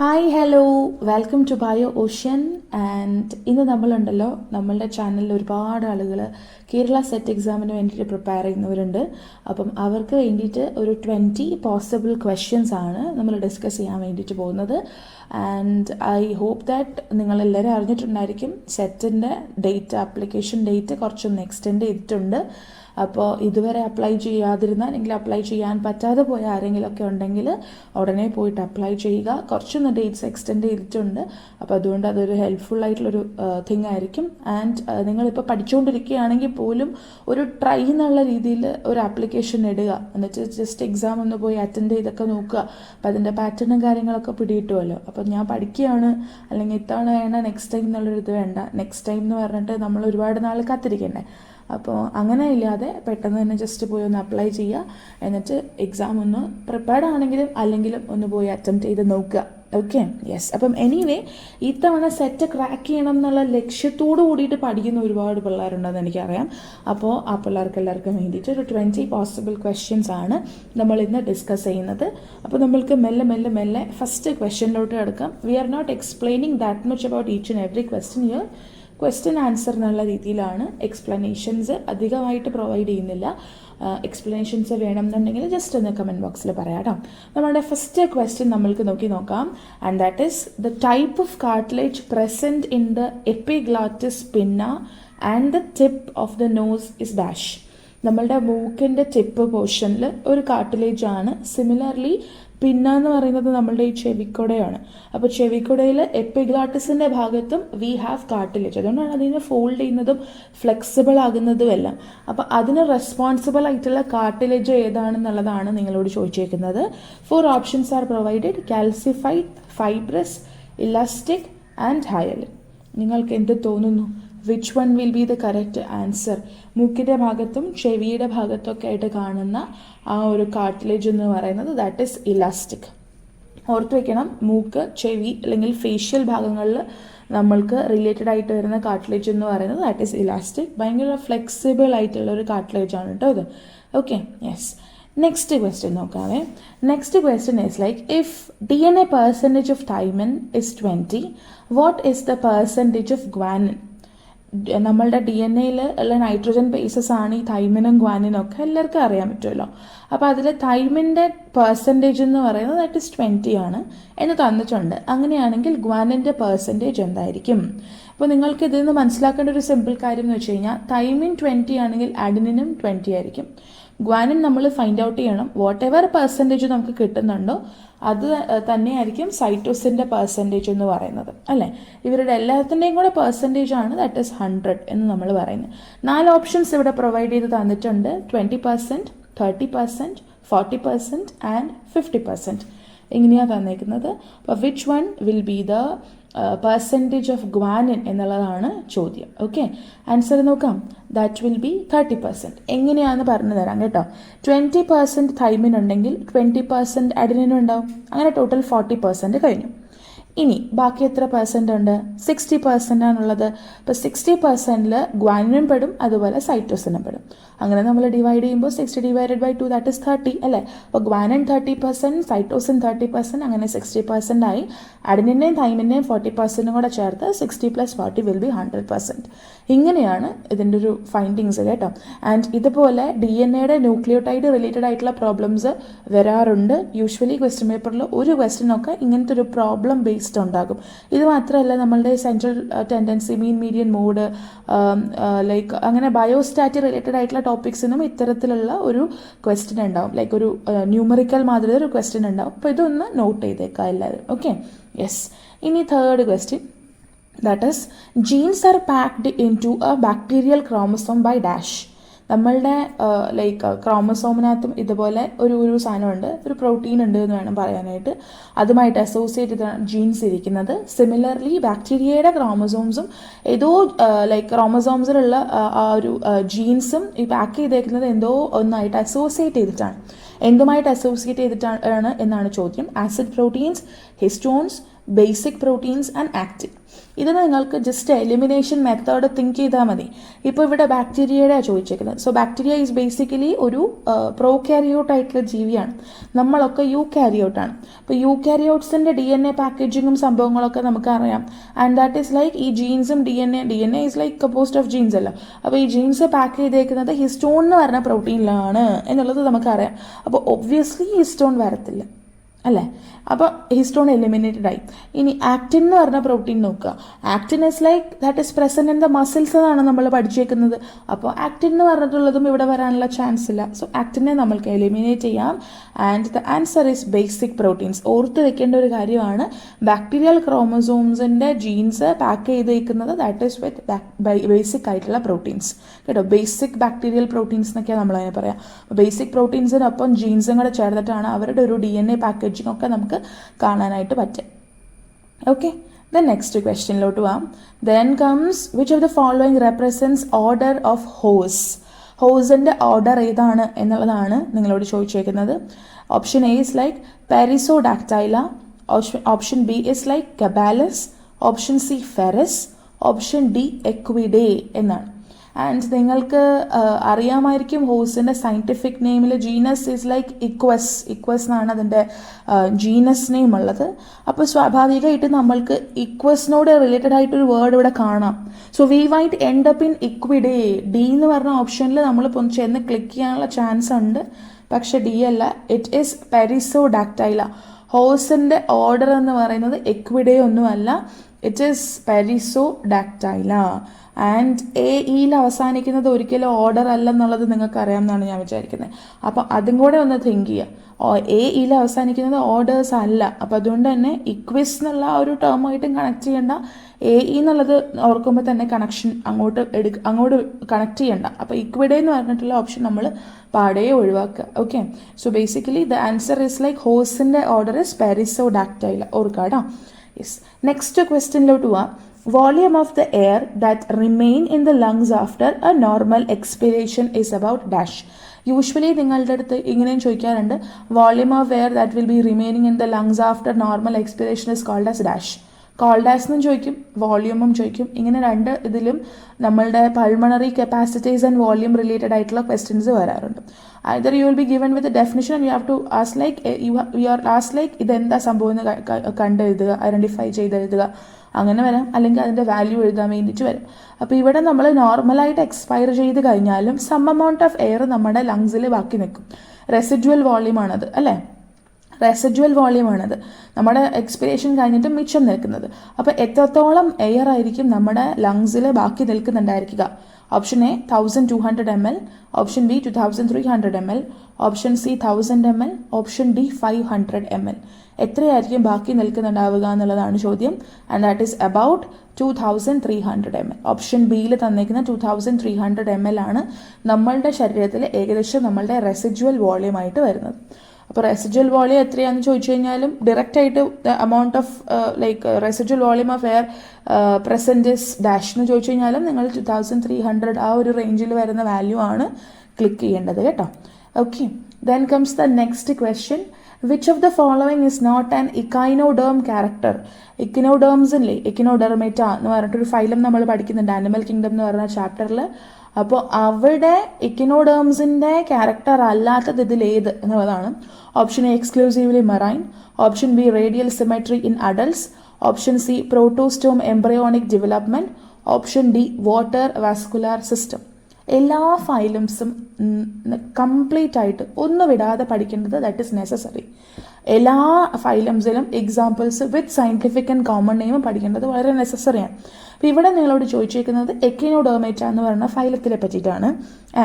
Hi hello welcome to bio ocean. And ഇന്ന് നമ്മളുണ്ടല്ലോ നമ്മളുടെ ചാനലിൽ ഒരുപാട് ആളുകൾ കേരള സെറ്റ് എക്സാമിന് വേണ്ടിയിട്ട് പ്രിപ്പയർ ചെയ്യുന്നവരുണ്ട്. അപ്പം അവർക്ക് വേണ്ടിയിട്ട് ഒരു 20 പോസിബിൾ ക്വസ്റ്റ്യൻസ് ആണ് നമ്മൾ ഡിസ്കസ് ചെയ്യാൻ വേണ്ടിയിട്ട് പോകുന്നത്. ആൻഡ് ഐ ഹോപ്പ് ദാറ്റ് നിങ്ങളെല്ലാവരും അറിഞ്ഞിട്ടുണ്ടായിരിക്കും സെറ്റിൻ്റെ ഡേറ്റ്, ആപ്ലിക്കേഷൻ ഡേറ്റ് കുറച്ചൊന്ന് എക്സ്റ്റെൻഡ് ചെയ്തിട്ടുണ്ട്. അപ്പോൾ ഇതുവരെ അപ്ലൈ ചെയ്യാതിരുന്ന അല്ലെങ്കിൽ അപ്ലൈ ചെയ്യാൻ പറ്റാതെ പോയ ആരെങ്കിലുമൊക്കെ ഉണ്ടെങ്കിൽ ഉടനെ പോയിട്ട് അപ്ലൈ ചെയ്യുക. കുറച്ചൊന്ന് ഡേറ്റ്സ് എക്സ്റ്റെൻഡ് ചെയ്തിട്ടുണ്ട്. അപ്പോൾ അതുകൊണ്ട് അതൊരു ഹെൽപ്ഫുൾ ആയിട്ടുള്ളൊരു തിങ് ആയിരിക്കും. ആൻഡ് നിങ്ങളിപ്പോൾ പഠിച്ചുകൊണ്ടിരിക്കുകയാണെങ്കിൽ പോലും ഒരു ട്രൈ എന്നുള്ള രീതിയിൽ ഒരു ആപ്ലിക്കേഷൻ ഇടുക, എന്നിട്ട് ജസ്റ്റ് എക്സാം ഒന്ന് പോയി അറ്റൻഡ് ചെയ്തൊക്കെ നോക്കുക. അപ്പോൾ അതിൻ്റെ പാറ്റേണും കാര്യങ്ങളൊക്കെ പിടികിട്ടുമല്ലോ. അപ്പോൾ ഞാൻ പഠിക്കുകയാണ് അല്ലെങ്കിൽ ഇത്തവണ വേണ്ട നെക്സ്റ്റ് ടൈം എന്നുള്ളൊരു ഇത് വേണ്ട. നെക്സ്റ്റ് ടൈം എന്ന് പറഞ്ഞിട്ട് നമ്മൾ ഒരുപാട് നാൾ കാത്തിരിക്കണ്ടേ. അപ്പോൾ അങ്ങനെ ഇല്ലാതെ പെട്ടെന്ന് തന്നെ ജസ്റ്റ് പോയി ഒന്ന് അപ്ലൈ ചെയ്യുക. എന്നിട്ട് എക്സാം ഒന്ന് പ്രിപ്പയർഡ് ആണെങ്കിലും അല്ലെങ്കിലും ഒന്ന് പോയി അറ്റംപ്റ്റ് ചെയ്ത് നോക്കുക. Okay, yes. അപ്പം എനിവേ ഇത്തവണ സെറ്റ് ക്രാക്ക് ചെയ്യണം എന്നുള്ള ലക്ഷ്യത്തോടു കൂടിയിട്ട് പഠിക്കുന്ന ഒരുപാട് പിള്ളേരുണ്ടെന്ന് എനിക്കറിയാം. അപ്പോൾ ആ പിള്ളേർക്ക് എല്ലാവർക്കും വേണ്ടിയിട്ട് ഒരു 20 പോസിബിൾ ക്വസ്റ്റ്യൻസ് ആണ് നമ്മൾ ഇന്ന് ഡിസ്കസ് ചെയ്യുന്നത്. അപ്പോൾ നമ്മൾക്ക് മെല്ലെ ഫസ്റ്റ് ക്വസ്റ്റ്യനിലോട്ട് കിടക്കാം. We are not explaining that much about each and every question here. Question answer എന്നുള്ള രീതിയിലാണ്. എക്സ്പ്ലനേഷൻസ് അധികമായിട്ട് പ്രൊവൈഡ് ചെയ്യുന്നില്ല. എക്സ്പ്ലനേഷൻസ് വേണമെന്നുണ്ടെങ്കിൽ ജസ്റ്റ് ഒന്ന് കമൻറ്റ് ബോക്സിൽ പറയാം കേട്ടോ. നമ്മുടെ ഫസ്റ്റ് ക്വസ്റ്റ്യൻ നമ്മൾക്ക് നോക്കാം. And that is the type of cartilage present in the epiglottis pinna and the tip of the nose is dash. നമ്മളുടെ മൂക്കിൻ്റെ ടിപ്പ് പോർഷനിൽ ഒരു കാർട്ടിലേജ് ആണ്. സിമിലർലി പിന്ന എന്ന് പറയുന്നത് നമ്മളുടെ ഈ ചെവിക്കുടയാണ്. അപ്പോൾ ചെവിക്കുടയിൽ എപ്പിഗ്ലോട്ടിസിൻ്റെ ഭാഗത്തും വി ഹാവ് കാർട്ടിലേജ്. അതുകൊണ്ടാണ് അതിനെ ഫോൾഡ് ചെയ്യുന്നതും ഫ്ലെക്സിബിൾ ആകുന്നതും എല്ലാം. അപ്പോൾ അതിന് റെസ്പോൺസിബിൾ ആയിട്ടുള്ള കാർട്ടിലേജ് ഏതാണെന്നുള്ളതാണ് നിങ്ങളോട് ചോദിച്ചേക്കുന്നത്. 4 options are provided: calcified, fibrous, elastic and hyaline. നിങ്ങൾക്ക് എന്ത് തോന്നുന്നു? Which one will be the correct answer? മൂക്കിൻ്റെ ഭാഗത്തും ചെവിയുടെ ഭാഗത്തൊക്കെ ആയിട്ട് കാണുന്ന ആ ഒരു കാർട്ടിലേജ് എന്ന് പറയുന്നത് ദാറ്റ് ഈസ് ഇലാസ്റ്റിക്. ഓർത്ത് വയ്ക്കണം, മൂക്ക്, ചെവി അല്ലെങ്കിൽ ഫേഷ്യൽ ഭാഗങ്ങളിൽ നമ്മൾക്ക് റിലേറ്റഡ് ആയിട്ട് വരുന്ന കാർട്ടിലേജ് എന്ന് പറയുന്നത് ദാറ്റ് ഈസ് ഇലാസ്റ്റിക്. ഭയങ്കര ഫ്ലെക്സിബിൾ ആയിട്ടുള്ള ഒരു കാർട്ടിലേജ് ആണ് കേട്ടോ ഇത്. Okay, yes. നെക്സ്റ്റ് ക്വസ്റ്റ്യൻ നോക്കാവേ. Next question is like, if DNA percentage of thymine is 20, what is the percentage of guanine? നമ്മളുടെ DNA ഉള്ള നൈട്രജൻ ബേസസ് ആണ് ഈ തൈമിനും ഗ്വാനിനും ഒക്കെ എല്ലാവർക്കും അറിയാൻ പറ്റുമല്ലോ. അപ്പോൾ അതിൽ തൈമിൻ്റെ പെർസെൻറ്റേജ് എന്ന് പറയുന്നത് ദാറ്റ് ഇസ് 20 ആണ് എന്ന് തന്നിട്ടുണ്ട്. അങ്ങനെയാണെങ്കിൽ ഗ്വാനിൻ്റെ പെർസെൻറ്റേജ് എന്തായിരിക്കും? അപ്പോൾ നിങ്ങൾക്ക് ഇതിൽ നിന്ന് മനസ്സിലാക്കേണ്ട ഒരു സിമ്പിൾ കാര്യം എന്ന് വെച്ച് കഴിഞ്ഞാൽ തൈമിൻ 20 ആണെങ്കിൽ അഡിനിനും 20 ആയിരിക്കും. ഗ്വാനിൻ നമ്മൾ ഫൈൻഡ് ഔട്ട് ചെയ്യണം. വാട്ട് എവർ പെർസെൻറ്റേജ് നമുക്ക് കിട്ടുന്നുണ്ടോ അത് തന്നെയായിരിക്കും സൈറ്റോസിൻ്റെ പെർസെൻറ്റേജ് എന്ന് പറയുന്നത്, അല്ലേ? ഇവരുടെ എല്ലാത്തിൻ്റെയും കൂടെ പെർസെൻറ്റേജ് ആണ് ദാറ്റ് ഈസ് 100 എന്ന് നമ്മൾ പറയുന്നത്. 4 ഓപ്ഷൻസ് ഇവിടെ പ്രൊവൈഡ് ചെയ്ത് തന്നിട്ടുണ്ട്: 20%, 30%, 40% ആൻഡ് 50%. ഇങ്ങനെയാണ് തന്നേക്കുന്നത്. അപ്പോൾ which one will be the percentage of guanine എന്നുള്ളതാണ് ചോദ്യം. ഓക്കെ, ആൻസർ നോക്കാം. That will B 30%. എങ്ങനെയാണെന്ന് പറഞ്ഞു തരാം കേട്ടോ. 20% തൈമിൻ ഉണ്ടെങ്കിൽ 20% അഡിനിൻ ഉണ്ടാവും. അങ്ങനെ ടോട്ടൽ 40% കഴിഞ്ഞു. ഇനി ബാക്കി എത്ര പെർസെൻ്റ് ഉണ്ട്? 60% ആണുള്ളത്. അപ്പോൾ 60%ൽ ഗ്വാനിനും പെടും, അതുപോലെ സൈറ്റോസിനും പെടും. അങ്ങനെ നമ്മൾ ഡിവൈഡ് ചെയ്യുമ്പോൾ 60 ഡിവൈഡഡ് ബൈ 2 ദാറ്റ് ഇസ് 30 അല്ലേ? അപ്പോൾ ഗ്വാനിൻ 30%, സൈറ്റോസിൻ 30%, അങ്ങനെ 60% ആയി. അഡിനിൻ്റെയും തൈമിൻ്റെയും 40% കൂടെ ചേർത്ത് 60 + 40 വിൽ ബി 100%. ഇങ്ങനെയാണ് ഇതിൻ്റെ ഒരു ഫൈൻഡിങ്സ് കേട്ടോ. ആൻഡ് ഇതുപോലെ DNA ന്യൂക്ലിയോടൈഡ് റിലേറ്റഡ് ആയിട്ടുള്ള പ്രോബ്ലംസ് വരാറുണ്ട്. യൂഷ്വലി ക്വസ്റ്റ്യൻ പേപ്പറിൽ ഒരു ക്വസ്റ്റ്യനൊക്കെ ഇങ്ങനത്തെ ഒരു പ്രോബ്ലം ബേസ്ഡ് ഉണ്ടാകും. ഇത് മാത്രമല്ല, നമ്മളുടെ central tendency, mean median mode, like അങ്ങനെ ബയോസ്റ്റാറ്റ് റിലേറ്റഡ് ആയിട്ടുള്ള ടോപ്പിക്സിനും ഇത്തരത്തിലുള്ള ഒരു ക്വസ്റ്റ്യൻ ഉണ്ടാവും. ലൈക്ക് ഒരു ന്യൂമറിക്കൽ മാതിരി ഒരു ക്വസ്റ്റ്യൻ ഉണ്ടാവും. അപ്പോൾ ഇതൊന്ന് നോട്ട് ചെയ്തേക്കാം എല്ലാവരും. Okay, yes. ഇനി third question, that is genes are packed into a bacterial chromosome by dash. നമ്മളുടെ ലൈക്ക് ക്രോമസോമിനകത്തും ഇതുപോലെ ഒരു സാധനമുണ്ട്, ഒരു പ്രോട്ടീൻ ഉണ്ട് എന്ന് വേണം പറയാനായിട്ട്. അതുമായിട്ട് അസോസിയേറ്റ് ചെയ്താണ് ജീൻസ് ഇരിക്കുന്നത്. സിമിലർലി ബാക്ടീരിയയുടെ ക്രോമസോംസും ഏതോ ലൈക്ക് ക്രോമസോംസിലുള്ള ആ ഒരു ജീൻസും ഈ പാക്ക് ചെയ്തേക്കുന്നത് എന്തോ ഒന്നായിട്ട് അസോസിയേറ്റ് ചെയ്തിട്ടാണ്. എന്തുമായിട്ട് അസോസിയേറ്റ് ചെയ്തിട്ടാണ് എന്നാണ് ചോദ്യം. Acid proteins, histones, basic proteins and actin. ഇത് നിങ്ങൾക്ക് ജസ്റ്റ് എലിമിനേഷൻ മെത്തേഡ് തിങ്ക് ചെയ്താൽ മതി. ഇപ്പോൾ ഇവിടെ ബാക്ടീരിയയുടെയാണ് ചോദിച്ചേക്കുന്നത്. സോ ബാക്ടീരിയ ഈസ് ബേസിക്കലി ഒരു പ്രോകാരിയോട്ട് ആയിട്ടുള്ള ജീവിയാണ്. നമ്മളൊക്കെ യൂകാരിയോട്ടാണ്. അപ്പോൾ യൂകാരിയോട്ട്സിൻ്റെ DNA പാക്കേജിങ്ങും സംഭവങ്ങളൊക്കെ നമുക്കറിയാം. ആൻഡ് ദാറ്റ് ഈസ് ലൈക്ക് ഈ ജീൻസും D N A is like compost of genes അല്ല. അപ്പോൾ ഈ ജീൻസ് പാക്ക് ചെയ്തേക്കുന്നത് ഹിസ്റ്റോൺ എന്ന് പറഞ്ഞ പ്രോട്ടീനിലാണ് എന്നുള്ളത് നമുക്കറിയാം. അപ്പോൾ ഒബ്വിയസ്ലി ഹിസ്റ്റോൺ വരത്തില്ല അല്ലേ? അപ്പോൾ ഹിസ്റ്റോൺ എലിമിനേറ്റഡ് ആയി. ഇനി ആക്റ്റിൻ എന്ന് പറഞ്ഞ പ്രോട്ടീൻ നോക്കുക. Actin is like that is present in the muscles എന്നാണ് നമ്മൾ പഠിച്ചേക്കുന്നത്. അപ്പോൾ ആക്റ്റിൻ എന്ന് പറഞ്ഞിട്ടുള്ളതും ഇവിടെ വരാനുള്ള ചാൻസ് ഇല്ല. സോ ആക്റ്റിനെ നമ്മൾക്ക് എലിമിനേറ്റ് ചെയ്യാം. And the answer is basic proteins. ഓർത്ത് വെക്കേണ്ട ഒരു കാര്യമാണ്, ബാക്ടീരിയൽ ക്രോമസോംസിൻ്റെ ജീൻസ് പാക്ക് ചെയ്തേക്കുന്നത് ദാറ്റ് ഈസ് വിത്ത് ബേസിക് ആയിട്ടുള്ള പ്രോട്ടീൻസ് കേട്ടോ. ബേസിക് ബാക്ടീരിയൽ പ്രോട്ടീൻസ് എന്നൊക്കെയാണ് നമ്മളതിനെ പറയാം. ബേസിക് പ്രോട്ടീൻസിനൊപ്പം ജീൻസും കൂടെ ചേർന്നിട്ടാണ് അവരുടെ ഒരു DNA പാക്കേജിംഗ് ഒക്കെ നമുക്ക് കാണാനായിട്ട് പറ്റും. ഓക്കെ, ദെൻ നെക്സ്റ്റ് ക്വസ്റ്റ്യനിലോട്ട് പോവാം. Then comes which of the following represents order of horse. ഹോസിൻ്റെ ഓർഡർ ഏതാണ് എന്നുള്ളതാണ് നിങ്ങളോട് ചോദിച്ചേക്കുന്നത്. Option A is like perissodactyla, option B is like caballus, option C ferus, option D equidae എന്നാണ്. ആൻഡ് നിങ്ങൾക്ക് അറിയാമായിരിക്കും ഹോസിൻ്റെ സയൻറ്റിഫിക് നെയിമിൽ ജീനസ് ഈസ് ലൈക്ക് ഇക്വസ് എന്നാണ് അതിൻ്റെ ജീനസ് നെയിം ഉള്ളത്. അപ്പോൾ സ്വാഭാവികമായിട്ട് നമ്മൾക്ക് ഇക്വസിനോട് റിലേറ്റഡ് ആയിട്ടൊരു വേർഡ് ഇവിടെ കാണാം. So we might end up in equidae. D എന്ന് പറഞ്ഞ ഓപ്ഷനിൽ നമ്മൾ ചെന്ന് ക്ലിക്ക് ചെയ്യാനുള്ള ചാൻസ് ഉണ്ട്, പക്ഷെ ഡി അല്ല, ഇറ്റ് ഈസ് പെരിസോഡാക്ടൈല. ഹോസിൻ്റെ ഓർഡർ എന്ന് പറയുന്നത് എക്വിഡേ ഒന്നുമല്ല, ഇറ്റ് ഈസ് പെരിസോഡാക്ടൈല. ആൻഡ് ഇയിൽ അവസാനിക്കുന്നത് ഒരിക്കലും ഓർഡർ അല്ലെന്നുള്ളത് നിങ്ങൾക്ക് അറിയാമെന്നാണ് ഞാൻ വിചാരിക്കുന്നത്. അപ്പോൾ അതും കൂടെ ഒന്ന് തിങ്ക് ചെയ്യുക. ഇയിൽ അവസാനിക്കുന്നത് ഓർഡേഴ്സ് അല്ല. അപ്പോൾ അതുകൊണ്ട് തന്നെ ഇക്വിസ് എന്നുള്ള ഒരു ടേമായിട്ടും കണക്ട് ചെയ്യേണ്ട, എന്നുള്ളത് ഓർക്കുമ്പോൾ തന്നെ കണക്ഷൻ അങ്ങോട്ട് കണക്ട് ചെയ്യണ്ട. അപ്പോൾ ഇക്വിഡേ എന്ന് പറഞ്ഞിട്ടുള്ള ഓപ്ഷൻ നമ്മൾ പാടേ ഒഴിവാക്കുക. Okay, so basically the answer is like ഹോസിൻ്റെ ഓർഡർ ഇസ് പെരിസോഡാക്ടൈല. ഓർക്കാടാ. യെസ്, നെക്സ്റ്റ് ക്വസ്റ്റ്യനിലോട്ട് പോവാം. Volume of the air that remain in the lungs after a normal expiration is about dash. Usually നിങ്ങളുടെ അടുത്ത് ഇങ്ങനെയും ചോദിക്കാറുണ്ട്, volume of air that will be remaining in the lungs after normal expiration is called as dash. Called as എന്നും ചോദിക്കും, വോളിയൂമും ചോദിക്കും. ഇങ്ങനെ രണ്ട് ഇതിലും നമ്മളുടെ pulmonary capacities and volume related ആയിട്ടുള്ള ക്വസ്റ്റ്യൻസ് വരാറുണ്ട്. Either you will be given with definition and you have to as like you are as like ഇതെന്താ സംഭവം എന്ന് കണ്ടെഴുതുക, ഐഡൻറ്റിഫൈ ചെയ്തെഴുതുക, അങ്ങനെ വരാം. അല്ലെങ്കിൽ അതിൻ്റെ വാല്യൂ എഴുതാൻ വേണ്ടിയിട്ട് വരും. അപ്പോൾ ഇവിടെ നമ്മൾ നോർമലായിട്ട് എക്സ്പയർ ചെയ്ത് കഴിഞ്ഞാലും സം എമൗണ്ട് ഓഫ് എയർ നമ്മുടെ ലങ്സിൽ ബാക്കി നിൽക്കും. റെസിഡ്യുവൽ വോളിയമാണത് അല്ലേ? റെസിഡ്യുവൽ വോളിയമാണത് നമ്മുടെ എക്സ്പിറേഷൻ കഴിഞ്ഞിട്ട് മിച്ചം നിൽക്കുന്നത്. അപ്പോൾ എത്രത്തോളം എയർ ആയിരിക്കും നമ്മുടെ ലങ്സിൽ ബാക്കി നിൽക്കുന്നുണ്ടായിരിക്കുക? Option A 1200 ml, option B 2300 ml, option C 1000 ml, option D 500 ml. എത്രയായിരിക്കും ബാക്കി നിൽക്കുന്നുണ്ടാവുക എന്നുള്ളതാണ് ചോദ്യം. And that is about 2300 ml. Option ബിയിൽ തന്നേക്കുന്ന 2300 ml ആണ് നമ്മളുടെ ശരീരത്തിൽ ഏകദേശം നമ്മളുടെ റെസിഡ്യുവൽ വോളിയമായിട്ട് വരുന്നത്. അപ്പോൾ റെസിഡ്യുവൽ വോളിയം എത്രയാണെന്ന് ചോദിച്ചു കഴിഞ്ഞാലും ഡയറക്റ്റ് ആയിട്ട് amount of like residual volume of air present is dash എന്ന് ചോദിച്ചു കഴിഞ്ഞാലും നിങ്ങൾ 2300 ആ ഒരു റേഞ്ചിൽ വരുന്ന വാല്യൂ ആണ് ക്ലിക്ക് ചെയ്യേണ്ടത് കേട്ടോ. Okay, then comes the next question. Which of the following is not an echinoderm character? ഇക്കിനോഡേംസില്ലേ, ഇക്കിനോഡെർമേറ്റ എന്ന് പറഞ്ഞിട്ടൊരു ഫൈലം നമ്മൾ പഠിക്കുന്നുണ്ട് ആനിമൽ കിങ്ഡം എന്ന് പറഞ്ഞ ചാപ്റ്ററിൽ. അപ്പോൾ അവിടെ ഇക്കിനോഡേംസിൻ്റെ ക്യാരക്ടർ അല്ലാത്തത് ഇതിലേത് എന്നുള്ളതാണ്. Option A exclusively marine, option B radial symmetry in adults, option C protostome embryonic development, option D water vascular system. എല്ലാ ഫൈലംസും കംപ്ലീറ്റ് ആയിട്ട് ഒന്നും വിടാതെ പഠിക്കേണ്ടത് ദാറ്റ് ഇസ് നെസസറി. എല്ലാ ഫൈലംസിലും examples with scientific and common നെയിമും പഠിക്കേണ്ടത് വളരെ നെസസറിയാണ്. അപ്പോൾ ഇവിടെ നിങ്ങളോട് ചോദിച്ചിരിക്കുന്നത് എക്കിനോഡെർമേറ്റ എന്ന് പറയുന്ന ഫൈലത്തിനെ പറ്റിയിട്ടാണ്.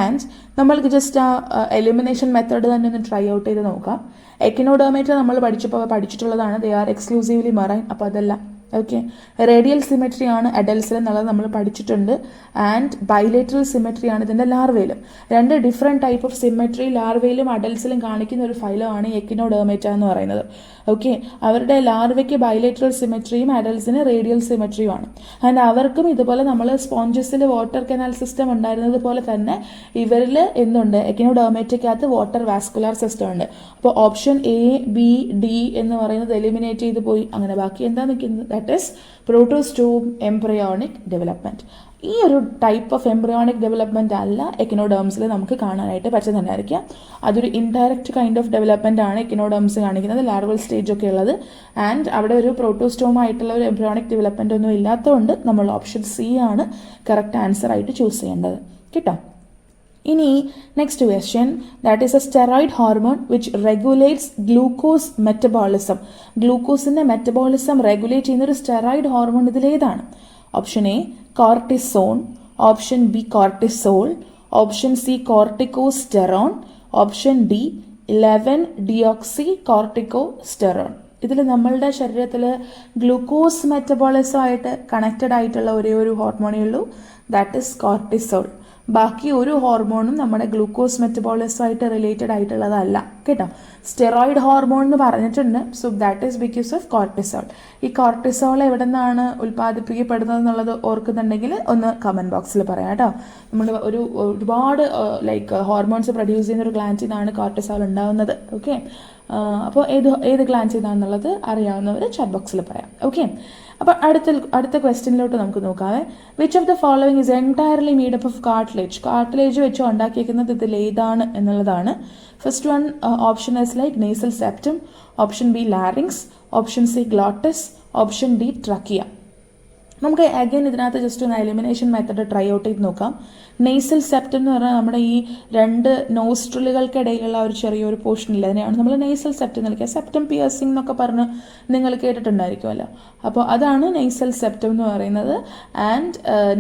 ആൻഡ് നമ്മൾക്ക് ജസ്റ്റ് ആ എലിമിനേഷൻ മെത്തേഡ് തന്നെ ഒന്ന് ട്രൈ ഔട്ട് ചെയ്ത് നോക്കാം. എക്കിനോഡെർമേറ്റ നമ്മൾ പഠിച്ചിട്ടുള്ളതാണ്. They are exclusively marine. അപ്പോൾ അതല്ല. ഓക്കെ, റേഡിയൽ സിമെട്രി ആണ് അഡൽസിൽ എന്നുള്ളത് നമ്മൾ പഠിച്ചിട്ടുണ്ട്. ആൻഡ് ബൈലേറ്ററൽ സിമെട്രി ആണ് ഇതിൻ്റെ ലാർവയിലും. രണ്ട് ഡിഫറെൻറ്റ് ടൈപ്പ് ഓഫ് സിമെട്രി ലാർവയിലും അഡൽസിലും കാണിക്കുന്ന ഒരു ഫൈലമാണ് എക്കിനോഡെർമേറ്റ എന്ന് പറയുന്നത്. ഓക്കെ, അവരുടെ ലാർവയ്ക്ക് ബൈലേറ്ററൽ സിമെട്രിയും അഡൽസിന് റേഡിയൽ സിമെട്രിയുമാണ്. ആൻഡ് അവർക്കും ഇതുപോലെ നമ്മൾ സ്പോഞ്ചസിൽ വാട്ടർ കനാൽ സിസ്റ്റം ഉണ്ടായിരുന്നത് പോലെ തന്നെ ഇവരിൽ എന്തുണ്ട്, എക്കിനോഡെർമേറ്റയ്ക്കകത്ത് വാട്ടർ വാസ്കുലാർ സിസ്റ്റം ഉണ്ട്. അപ്പോൾ ഓപ്ഷൻ എ, ബി, ഡി എന്ന് പറയുന്നത് എലിമിനേറ്റ് ചെയ്ത് പോയി. അങ്ങനെ ബാക്കി എന്താ നിൽക്കുന്നത്? That is protostome embryonic development. ഈ ഒരു ടൈപ്പ് ഓഫ് എംബ്രയോണിക് ഡെവലപ്മെന്റ് അല്ല എക്കിനോഡേംസിൽ നമുക്ക് കാണാനായിട്ട് പറ്റുന്നുണ്ടായിരിക്കാം. അതൊരു ഇൻഡയറക്റ്റ് കൈൻഡ് ഓഫ് ഡെവലപ്മെന്റ് ആണ് എക്കിനോഡേംസ് കാണിക്കുന്നത്, ലാർവൽ സ്റ്റേജ് ഒക്കെ ഉള്ളത്. ആൻഡ് അവിടെ ഒരു പ്രോട്ടോസ്റ്റോം ആയിട്ടുള്ള ഒരു എംബ്രയോണിക് ഡെവലപ്മെന്റ് ഒന്നും ഇല്ലാത്തതുകൊണ്ട് നമ്മൾ ഓപ്ഷൻ സി ആണ് കറക്റ്റ് ആൻസർ ആയിട്ട് ചൂസ് ചെയ്യേണ്ടത്. കേട്ടോ. ഇനി next question, that is a steroid hormone which regulates glucose metabolism. ഗ്ലൂക്കോസിന്റെ മെറ്റബോളിസം റെഗുലേറ്റ് ചെയ്യുന്ന ഒരു സ്റ്റെറോയിഡ് ഹോർമോൺ ഇതിലേതാണ്? Option A cortisone, option B cortisol, option C corticosterone, option D eleven deoxy corticosterone. ഇതിൽ നമ്മളുടെ ശരീരത്തിൽ ഗ്ലൂക്കോസ് മെറ്റബോളിസമായിട്ട് കണക്റ്റഡ് ആയിട്ടുള്ള ഒരേ ഒരു ഹോർമോണേ ഉള്ളൂ, ദാറ്റ് ഈസ് കോർട്ടിസോൾ. ബാക്കി ഒരു ഹോർമോണും നമ്മുടെ ഗ്ലൂക്കോസ് മെറ്റബോളിസമായിട്ട് റിലേറ്റഡ് ആയിട്ടുള്ളതല്ല. കേട്ടോ. സ്റ്റെറോയിഡ് ഹോർമോൺ എന്ന് പറഞ്ഞിട്ടുണ്ട്. So that is because of cortisol. ഈ കോർട്ടിസോൾ എവിടെ നിന്നാണ് ഉൽപ്പാദിപ്പിക്കപ്പെടുന്നത് എന്നുള്ളത് ഓർക്കുന്നുണ്ടെങ്കിൽ ഒന്ന് കമന്റ് ബോക്സിൽ പറയാം കേട്ടോ. നമ്മൾ ഒരുപാട് ലൈക്ക് ഹോർമോൺസ് പ്രൊഡ്യൂസ് ചെയ്യുന്ന ഒരു ഗ്ലാൻഡിൽ നിന്നാണ് കോർട്ടിസോൾ ഉണ്ടാവുന്നത്. ഓക്കെ, അപ്പോൾ ഏത് ഗ്ലാൻഡിൽ നിന്നാണെന്നുള്ളത് അറിയാവുന്നവർ ചാറ്റ് ബോക്സിൽ പറയാം. ഓക്കെ, അപ്പോൾ അടുത്ത ക്വസ്റ്റ്യനിലോട്ട് നമുക്ക് നോക്കാവേ. Which of the following is entirely made up of cartilage? Cartilage വെച്ച് ഉണ്ടാക്കിയിരിക്കുന്നത് ഇതിൽ ഏതാണ് എന്നുള്ളതാണ്. First one option is like nasal septum, option B larynx, option C glottis, option D trachea. നമുക്ക് അഗൈൻ ഇതിനകത്ത് ജസ്റ്റ് ഒന്ന് എലിമിനേഷൻ മെത്തഡ് ട്രൈ ഔട്ട് ചെയ്ത് നോക്കാം. നെയ്സൽ സെപ്റ്റം എന്ന് പറഞ്ഞാൽ നമ്മുടെ ഈ രണ്ട് നോസ്ട്രിലുകൾക്കിടയിലുള്ള ഒരു ചെറിയൊരു പോർഷൻ ഇല്ല, അതിനെയാണ് നമ്മൾ നെയ്സൽ സെപ്റ്റം എന്ന് വിളിക്കുക. സെപ്റ്റം പിയേഴ്സിംഗ് എന്നൊക്കെ പറഞ്ഞ് നിങ്ങൾ കേട്ടിട്ടുണ്ടായിരിക്കുമല്ലോ. അപ്പോൾ അതാണ് നെയ്സൽ സെപ്റ്റം എന്ന് പറയുന്നത്. ആൻഡ്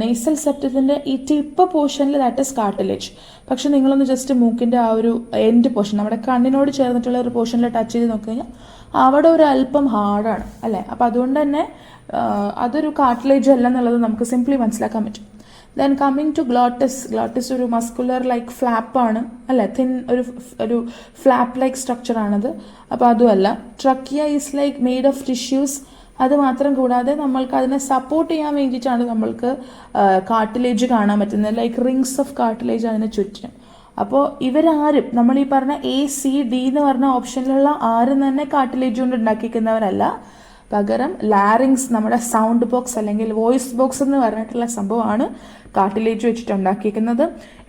നെയ്സൽ സെപ്റ്റത്തിൻ്റെ ഈ ടിപ്പ് പോർഷനിൽ ദാറ്റ് ഇസ് കാർട്ടിലേജ്. പക്ഷെ നിങ്ങളൊന്ന് ജസ്റ്റ് മൂക്കിൻ്റെ ആ ഒരു എൻഡ് പോർഷൻ, നമ്മുടെ കണ്ണിനോട് ചേർന്നിട്ടുള്ള ഒരു പോർഷനിൽ ടച്ച് ചെയ്ത് നോക്കി കഴിഞ്ഞാൽ അവിടെ ഒരു അല്പം ഹാർഡാണ് അല്ലേ. അപ്പോൾ അതുകൊണ്ട് തന്നെ അതൊരു കാർട്ടിലേജ് അല്ല എന്നുള്ളത് നമുക്ക് സിംപ്ലി മനസ്സിലാക്കാൻ പറ്റും. Then coming to glottis. Glottis ഒരു മസ്കുലർ ലൈക്ക് ഫ്ലാപ്പാണ് അല്ലേ, തിൻ ഒരു ഫ്ലാപ്പ് ലൈക്ക് സ്ട്രക്ചറാണത്. അപ്പോൾ അതുമല്ല. Trachea is like made of tissues. അത് മാത്രം കൂടാതെ നമ്മൾക്ക് അതിനെ സപ്പോർട്ട് ചെയ്യാൻ വേണ്ടിയിട്ടാണ് നമ്മൾക്ക് കാർട്ടിലേജ് കാണാൻ പറ്റുന്നത്, ലൈക്ക് റിങ്സ് ഓഫ് കാർട്ടിലേജ് അതിനെ ചുറ്റും. അപ്പോൾ ഇവരാരും നമ്മൾ ഈ പറഞ്ഞ എ, സി, ഡി എന്ന് പറഞ്ഞ ഓപ്ഷനിലുള്ള ആരും തന്നെ കാർട്ടിലേജ് കൊണ്ട് ഉണ്ടാക്കിക്കുന്നവരല്ല. പകരം ലാരിങ്സ്, നമ്മുടെ സൗണ്ട് ബോക്സ് അല്ലെങ്കിൽ വോയിസ് ബോക്സ് എന്ന് പറഞ്ഞിട്ടുള്ള സംഭവമാണ് കാർട്ടിലേജ് വെച്ചിട്ട് ഉണ്ടാക്കിയിരിക്കുന്നത്.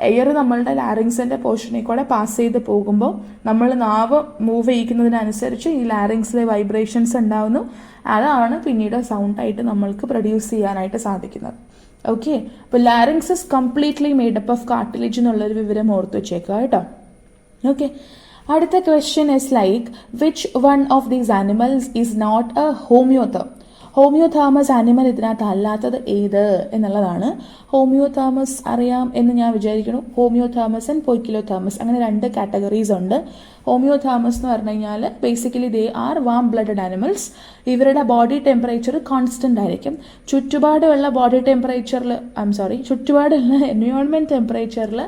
എയർ നമ്മളുടെ ലാരിങ്സിൻ്റെ പോർഷനിൽ കൂടെ പാസ് ചെയ്ത് പോകുമ്പോൾ നമ്മൾ നാവ് മൂവ് ചെയ്യിക്കുന്നതിനനുസരിച്ച് ഈ ലാരിങ്സിലെ വൈബ്രേഷൻസ് ഉണ്ടാവുന്നു. അതാണ് പിന്നീട് സൗണ്ടായിട്ട് നമ്മൾക്ക് പ്രൊഡ്യൂസ് ചെയ്യാനായിട്ട് സാധിക്കുന്നത്. ഓക്കെ, അപ്പോൾ larynx is completely made up of cartilage എന്നുള്ളൊരു വിവരം ഓർത്ത് വെച്ചേക്കുക കേട്ടോ. ഓക്കെ, അടുത്ത question is like which one of these animals is not a homeotherm? Homeothermous animal ഇതിനകത്ത് അല്ലാത്തത് ഏത് എന്നുള്ളതാണ്. ഹോമിയോതാമസ് അറിയാം എന്ന് ഞാൻ വിചാരിക്കുന്നു. ഹോമിയോതാമസ് ആൻഡ് പൊയ്ക്കിലോതാമസ് അങ്ങനെ രണ്ട് കാറ്റഗറീസ് ഉണ്ട്. ഹോമിയോതാമസ് എന്ന് പറഞ്ഞു കഴിഞ്ഞാൽ basically they are warm blooded animals. ഇവരുടെ ബോഡി ടെമ്പറേച്ചർ കോൺസ്റ്റന്റ് ആയിരിക്കും. ചുറ്റുപാടുള്ള ബോഡി ടെമ്പറേച്ചറിൽ ചുറ്റുപാടുള്ള എൻവയോൺമെന്റ് ടെമ്പറേച്ചറിൽ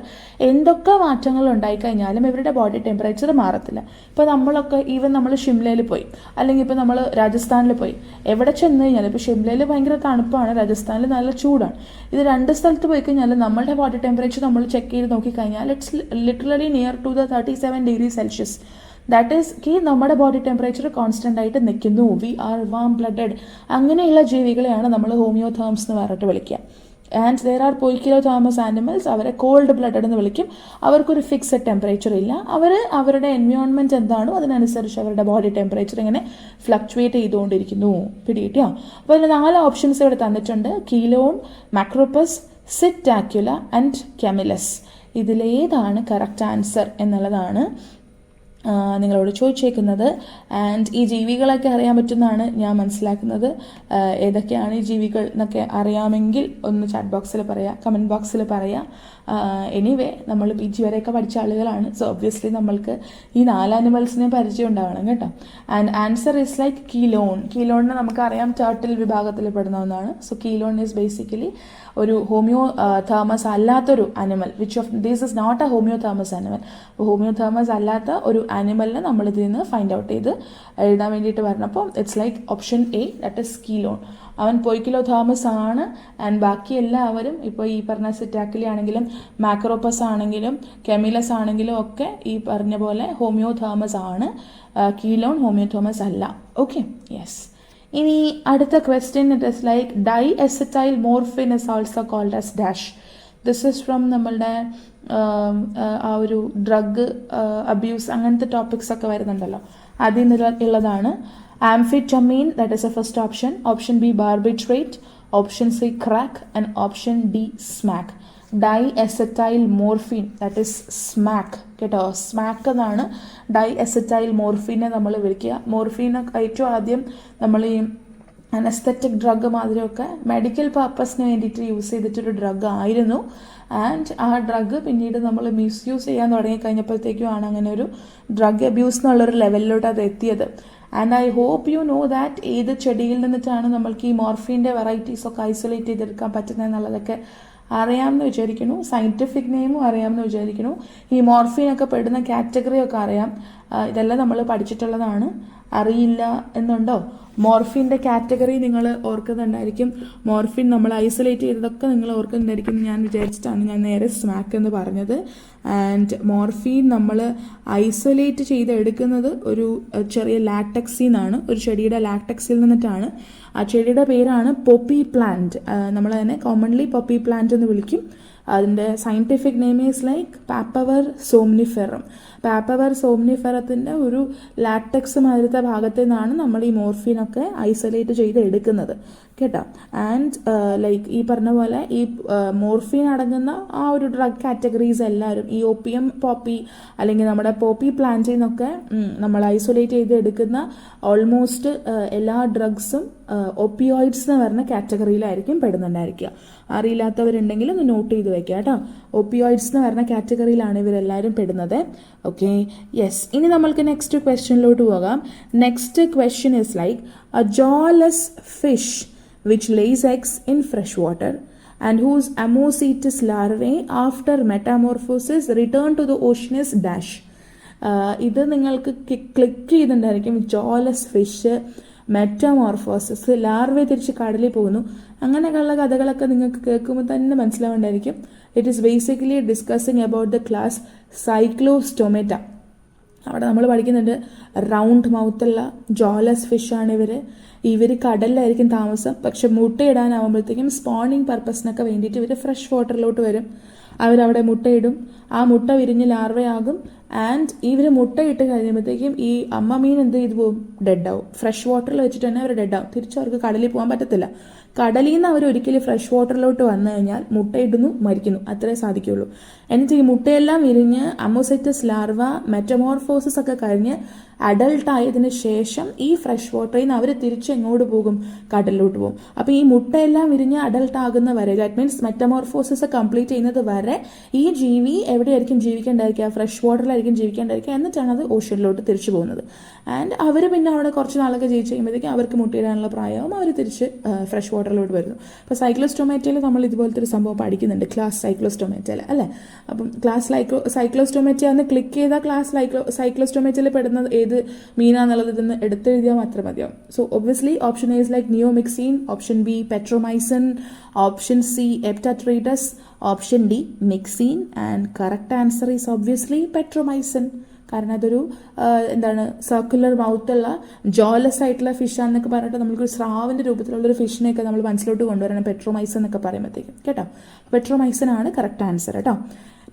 എന്തൊക്കെ മാറ്റങ്ങൾ ഉണ്ടായിക്കഴിഞ്ഞാലും ഇവരുടെ ബോഡി ടെമ്പറേച്ചർ മാറത്തില്ല. ഇപ്പോൾ നമ്മളൊക്കെ ഈവൻ നമ്മൾ ഷിംലയിൽ പോയി അല്ലെങ്കിൽ ഇപ്പോൾ നമ്മൾ രാജസ്ഥാനിൽ പോയി, എവിടെ ചെന്ന് കഴിഞ്ഞാൽ ഇപ്പോൾ ഷിംലയിൽ ഭയങ്കര തണുപ്പാണ്, രാജസ്ഥാനിൽ നല്ല ചൂടാണ്. ഇത് രണ്ട് സ്ഥലത്ത് പോയി കഴിഞ്ഞാൽ നമ്മളുടെ ബോഡി ടെമ്പറേച്ചർ നമ്മൾ ചെക്ക് ചെയ്ത് നോക്കിക്കഴിഞ്ഞാൽ it's literally near to the 37 degree Celsius. That is നമ്മുടെ ബോഡി ടെമ്പറേച്ചർ കോൺസ്റ്റന്റ് ആയിട്ട് നിൽക്കുന്നു. We are warm blooded. അങ്ങനെയുള്ള ജീവികളെയാണ് നമ്മൾ ഹോമിയോതേംസ് എന്ന് പറഞ്ഞിട്ട് വിളിക്കുക. And there are poikilothermous animals, അവരെ കോൾഡ് ബ്ലഡഡ് എന്ന് വിളിക്കും. അവർക്കൊരു ഫിക്സഡ് ടെമ്പറേച്ചർ ഇല്ല. അവർ അവരുടെ എൻവയോൺമെന്റ് എന്താണോ അതിനനുസരിച്ച് അവരുടെ ബോഡി ടെമ്പറേച്ചർ ഇങ്ങനെ ഫ്ലക്ച്വേറ്റ് ചെയ്തുകൊണ്ടിരിക്കുന്നു. പിടികിട്ടിയോ? അപ്പോൾ അതിൽ 4 ഓപ്ഷൻസ് ഇവിടെ തന്നിട്ടുണ്ട്: കീലോൺ, മാക്രോപ്പസ്, സിറ്റാക്യുല ആൻഡ് കെമിലസ്. ഇതിലേതാണ് കറക്റ്റ് ആൻസർ എന്നുള്ളതാണ് നിങ്ങളോട് ചോദിച്ചേക്കുന്നത്. ആൻഡ് ഈ ജീവികളൊക്കെ അറിയാൻ പറ്റുന്നതാണ് ഞാൻ മനസ്സിലാക്കുന്നത്. ഏതൊക്കെയാണ് ഈ ജീവികൾ എന്നൊക്കെ അറിയാമെങ്കിൽ ഒന്ന് ചാറ്റ് ബോക്സിൽ പറയാം, കമൻറ്റ് ബോക്സിൽ പറയാം. എനിവേ നമ്മൾ PG വരെയൊക്കെ പഠിച്ച ആളുകളാണ്. സോ ഒബ്വിയസ്ലി നമ്മൾക്ക് ഈ 4 ആനിമൽസിനെ പരിചയം ഉണ്ടാവണം കേട്ടോ. And answer is like chelone. കീലോണിനെ നമുക്കറിയാം ടേർട്ടിൽ വിഭാഗത്തിൽ പെടുന്ന ഒന്നാണ്. സോ കീലോൺ ഈസ് ബേസിക്കലി ഒരു ഹോമിയോ തേർമസ് അല്ലാത്തൊരു animal, which of these is not a homeothermous animal. Homeothermous അല്ലാത്ത ഒരു അനിമലിനെ നമ്മൾ ഇതിൽ നിന്ന് ഫൈൻഡ് ഔട്ട് ചെയ്ത് എഴുതാൻ വേണ്ടിയിട്ട് പറഞ്ഞപ്പോൾ it's like option A, that is chelone. അവൻ പൊയ്ക്കിലോതേർമസ് ആണ്. ആൻഡ് ബാക്കി എല്ലാവരും ഇപ്പോൾ ഈ പറഞ്ഞ സിറ്റാക്കിലി ആണെങ്കിലും മാക്രോപ്പസ് ആണെങ്കിലും കെമിലസ് ആണെങ്കിലും ഒക്കെ ഈ പറഞ്ഞ പോലെ ഹോമിയോ തേർമസ് ആണ്. കീലോൺ ഹോമിയോ തേർമസ് അല്ല. Okay, yes. ഇനി അടുത്ത question, it is like diacetylmorphine is also called as dash. This is from നമ്മളുടെ ആ ഒരു ഡ്രഗ് അബ്യൂസ് അങ്ങനത്തെ ടോപ്പിക്സ് ഒക്കെ വരുന്നുണ്ടല്ലോ, അതിൽ നിന്നുള്ളതാണ്. Amphetamine, that is the first option. Option B, barbiturate. Option C, crack. And option D, smack. Diacetyl morphine, that is smack. കേട്ടോ, smack എന്നാണ് ഡൈഅസറ്റൈൽ മോർഫിനെ നമ്മൾ വിളിക്കുക. മോർഫിനെ ഏറ്റവും ആദ്യം നമ്മൾ ഈ അനസ്തറ്റിക് ഡ്രഗ് മാതിരിയൊക്കെ മെഡിക്കൽ പർപ്പസിന് വേണ്ടിയിട്ട് യൂസ് ചെയ്തിട്ടൊരു ഡ്രഗ് ആയിരുന്നു. ആൻഡ് ആ ഡ്രഗ് പിന്നീട് നമ്മൾ മിസ്യൂസ് ചെയ്യാൻ തുടങ്ങിക്കഴിഞ്ഞപ്പോഴത്തേക്കും ആണ് അങ്ങനെ ഒരു ഡ്രഗ് അബ്യൂസ് എന്നുള്ളൊരു ലെവലിലോട്ട് അത് എത്തിയത്. And I hope you know that ഏത് ചെടിയിൽ നിന്നിട്ടാണ് നമ്മൾക്ക് ഈ മോർഫിൻ്റെ വെറൈറ്റീസൊക്കെ ഐസൊലേറ്റ് ചെയ്തെടുക്കാൻ പറ്റുന്നത് എന്നുള്ളതൊക്കെ അറിയാമെന്ന് വിചാരിക്കുന്നു. സയൻറ്റിഫിക് നെയിമും അറിയാമെന്ന് വിചാരിക്കുന്നു. ഈ മോർഫിനൊക്കെ പെടുന്ന കാറ്റഗറിയൊക്കെ അറിയാം. ഇതെല്ലാം നമ്മൾ പഠിച്ചിട്ടുള്ളതാണ്. അറിയില്ല എന്നുണ്ടോ? മോർഫിൻ്റെ കാറ്റഗറി നിങ്ങൾ ഓർക്കുന്നുണ്ടായിരിക്കും. മോർഫിൻ നമ്മൾ ഐസൊലേറ്റ് ചെയ്തതൊക്കെ നിങ്ങൾ ഓർക്കുന്നുണ്ടായിരിക്കും. ഞാൻ വിചാരിച്ചിട്ടാണ് ഞാൻ നേരെ സ്മാക്ക് എന്ന് പറഞ്ഞത്. ആൻഡ് മോർഫിൻ നമ്മൾ ഐസൊലേറ്റ് ചെയ്തെടുക്കുന്നത് ഒരു ചെറിയ ലാറ്റക്സിൽ നിന്നാണ്, ഒരു ചെടിയുടെ ലാറ്റക്സിൽ നിന്നിട്ടാണ്. ആ ചെടിയുടെ പേരാണ് പോപ്പി പ്ലാന്റ്. നമ്മൾ അതിനെ കോമൺലി പോപ്പി പ്ലാന്റ് എന്ന് വിളിക്കും. അതിൻ്റെ സയൻറ്റിഫിക് നെയിം ഈസ് ലൈക്ക് പാപ്പവർ സോംനിഫെറം. പാപ്പവർ സോംനിഫെറത്തിൻ്റെ ഒരു ലാറ്റക്സ് മാതിരത്തെ ഭാഗത്തു നിന്നാണ് നമ്മൾ ഈ മോർഫിനൊക്കെ ഐസൊലേറ്റ് ചെയ്ത് എടുക്കുന്നത് കേട്ടോ. ആൻഡ് ലൈക്ക് ഈ പറഞ്ഞ പോലെ ഈ മോർഫിൻ അടങ്ങുന്ന ആ ഒരു ഡ്രഗ് കാറ്റഗറീസ് എല്ലാവരും ഈ ഓപ്പിയം പോപ്പി അല്ലെങ്കിൽ നമ്മുടെ പോപ്പി പ്ലാന്റിൽ നിന്നൊക്കെ നമ്മൾ ഐസൊലേറ്റ് ചെയ്ത് എടുക്കുന്ന ഓൾമോസ്റ്റ് എല്ലാ ഡ്രഗ്സും ഒപ്പിയോയിഡ്സ് എന്ന് പറഞ്ഞ കാറ്റഗറിയിലായിരിക്കും പെടുന്നുണ്ടായിരിക്കുക. അറിയില്ലാത്തവരുണ്ടെങ്കിൽ ഒന്ന് നോട്ട് ചെയ്ത് വെക്കുക കേട്ടോ. ഒപ്പിയോയിഡ്സ് എന്ന് പറഞ്ഞ കാറ്റഗറിയിലാണ് ഇവരെല്ലാവരും പെടുന്നത്. Okay, yes. ഇനി നമ്മൾക്ക് നെക്സ്റ്റ് ക്വസ്റ്റ്യനിലോട്ട് പോകാം. Next question is like a jawless fish which lays eggs in fresh water and whose Ammocetus larvae after metamorphosis return to the ocean is dash. ഇത് നിങ്ങൾക്ക് ക്ലിക്ക് ചെയ്തിട്ടുണ്ടായിരിക്കും. ജോലെസ് ഫിഷ്, മെറ്റാമോർഫോസിസ്, ലാർവെ തിരിച്ച് കടലിൽ പോകുന്നു, അങ്ങനെയൊക്കെയുള്ള കഥകളൊക്കെ നിങ്ങൾക്ക് കേൾക്കുമ്പോൾ തന്നെ മനസ്സിലാവേണ്ടായിരിക്കും. It is basically discussing about the class cyclostomata. അവിടെ നമ്മൾ പഠിക്കുന്നുണ്ട് റൗണ്ട് മൗത്തുള്ള ജോലെസ് ഫിഷാണ് ഇവർ കടലിലായിരിക്കും താമസം. പക്ഷെ മുട്ടയിടാനാവുമ്പോഴത്തേക്കും സ്പോണിങ് പർപ്പസിനൊക്കെ വേണ്ടിയിട്ട് ഇവർ ഫ്രഷ് വാട്ടറിലോട്ട് വരും. അവരവിടെ മുട്ടയിടും. ആ മുട്ട വിരിഞ്ഞ് ലാർവയാകും. ആൻഡ് ഇവർ മുട്ടയിട്ട് കഴിയുമ്പോഴത്തേക്കും ഈ അമ്മ മീൻ എന്ത് ചെയ്തു പോകും? ഡെഡാവും. ഫ്രഷ് വാട്ടറിൽ വെച്ചിട്ട് തന്നെ അവർ ഡെഡാവും. തിരിച്ച് അവർക്ക് കടലിൽ പോകാൻ പറ്റത്തില്ല. കടലിൽ നിന്ന് അവർ ഒരിക്കലും ഫ്രഷ് വാട്ടറിലോട്ട് വന്നു കഴിഞ്ഞാൽ മുട്ടയിടുന്നു, മരിക്കുന്നു, അത്രേ സാധിക്കുള്ളൂ. എന്നിട്ട് ഈ മുട്ടയെല്ലാം വിരിഞ്ഞ് അമോസെറ്റസ് ലാർവ മെറ്റമോർഫോസിസ് ഒക്കെ കഴിഞ്ഞ് അഡൾട്ട് ആയതിനു ശേഷം ഈ ഫ്രഷ് വാട്ടറിൽ നിന്ന് അവർ തിരിച്ച് എങ്ങോട്ട് പോകും? കടലിലോട്ട് പോകും. അപ്പോൾ ഈ മുട്ടയെല്ലാം വിരിഞ്ഞ് അഡൾട്ട് ആകുന്ന വരെ, ദാറ്റ് മീൻസ് മെറ്റമോർഫോസിസ് കംപ്ലീറ്റ് ചെയ്യുന്നത് വരെ ഈ ജീവി എവിടെയായിരിക്കും ജീവിക്കേണ്ടായിരിക്കുക? ഫ്രഷ് വാട്ടറിലായിരിക്കും ജീവിക്കേണ്ടായിരിക്കുക. എന്നിട്ടാണ് അത് ഓഷ്യനിലോട്ട് തിരിച്ചു പോകുന്നത്. ആൻഡ് അവർ പിന്നെ അവിടെ കുറച്ച് നാളൊക്കെ ജീവിച്ച് കഴിയുമ്പോഴത്തേക്കും അവർക്ക് മുട്ടയിടാനുള്ള പ്രായവും അവർ തിരിച്ച് ഫ്രഷ് വാട്ടറിലോട്ട് വരുന്നു. അപ്പോൾ സൈക്ലോസ്റ്റൊമേറ്റയിൽ നമ്മൾ ഇതുപോലത്തെ ഒരു സംഭവം പഠിക്കുന്നുണ്ട്, ക്ലാസ് സൈക്ലോസ്റ്റൊമേറ്റയിൽ അല്ലേ. അപ്പം ക്ലാസ് സൈക്ലോസ്റ്റൊമേറ്റ എന്ന് ക്ലിക്ക് ചെയ്താൽ ക്ലാസ് സൈക്ലോസ്റ്റൊമേറ്റയിൽ പെടുന്നത് ഏത് മീനാന്നുള്ളത് ഇതെന്ന് എടുത്തെഴുതിയാൽ മാത്രം മതിയാവും. So obviously option A is like neomyxine, option B petromyzon, option C eptatretus, option D myxine. And correct answer is obviously petromyzon. കാരണം അതൊരു എന്താണ് സർക്കുലർ മൗത്തുള്ള ജോലെസ് ആയിട്ടുള്ള ഫിഷാന്നൊക്കെ പറഞ്ഞിട്ട് നമുക്ക് സ്രാവിൻ്റെ രൂപത്തിലുള്ളൊരു ഫിഷിനെയൊക്കെ നമ്മൾ മനസ്സിലോട്ട് കൊണ്ടുവരണം പെട്രോമൈസൻ എന്നൊക്കെ പറയുമ്പോഴത്തേക്കും കേട്ടോ. പെട്രോമൈസൻ ആണ് കറക്റ്റ് ആൻസർ കേട്ടോ.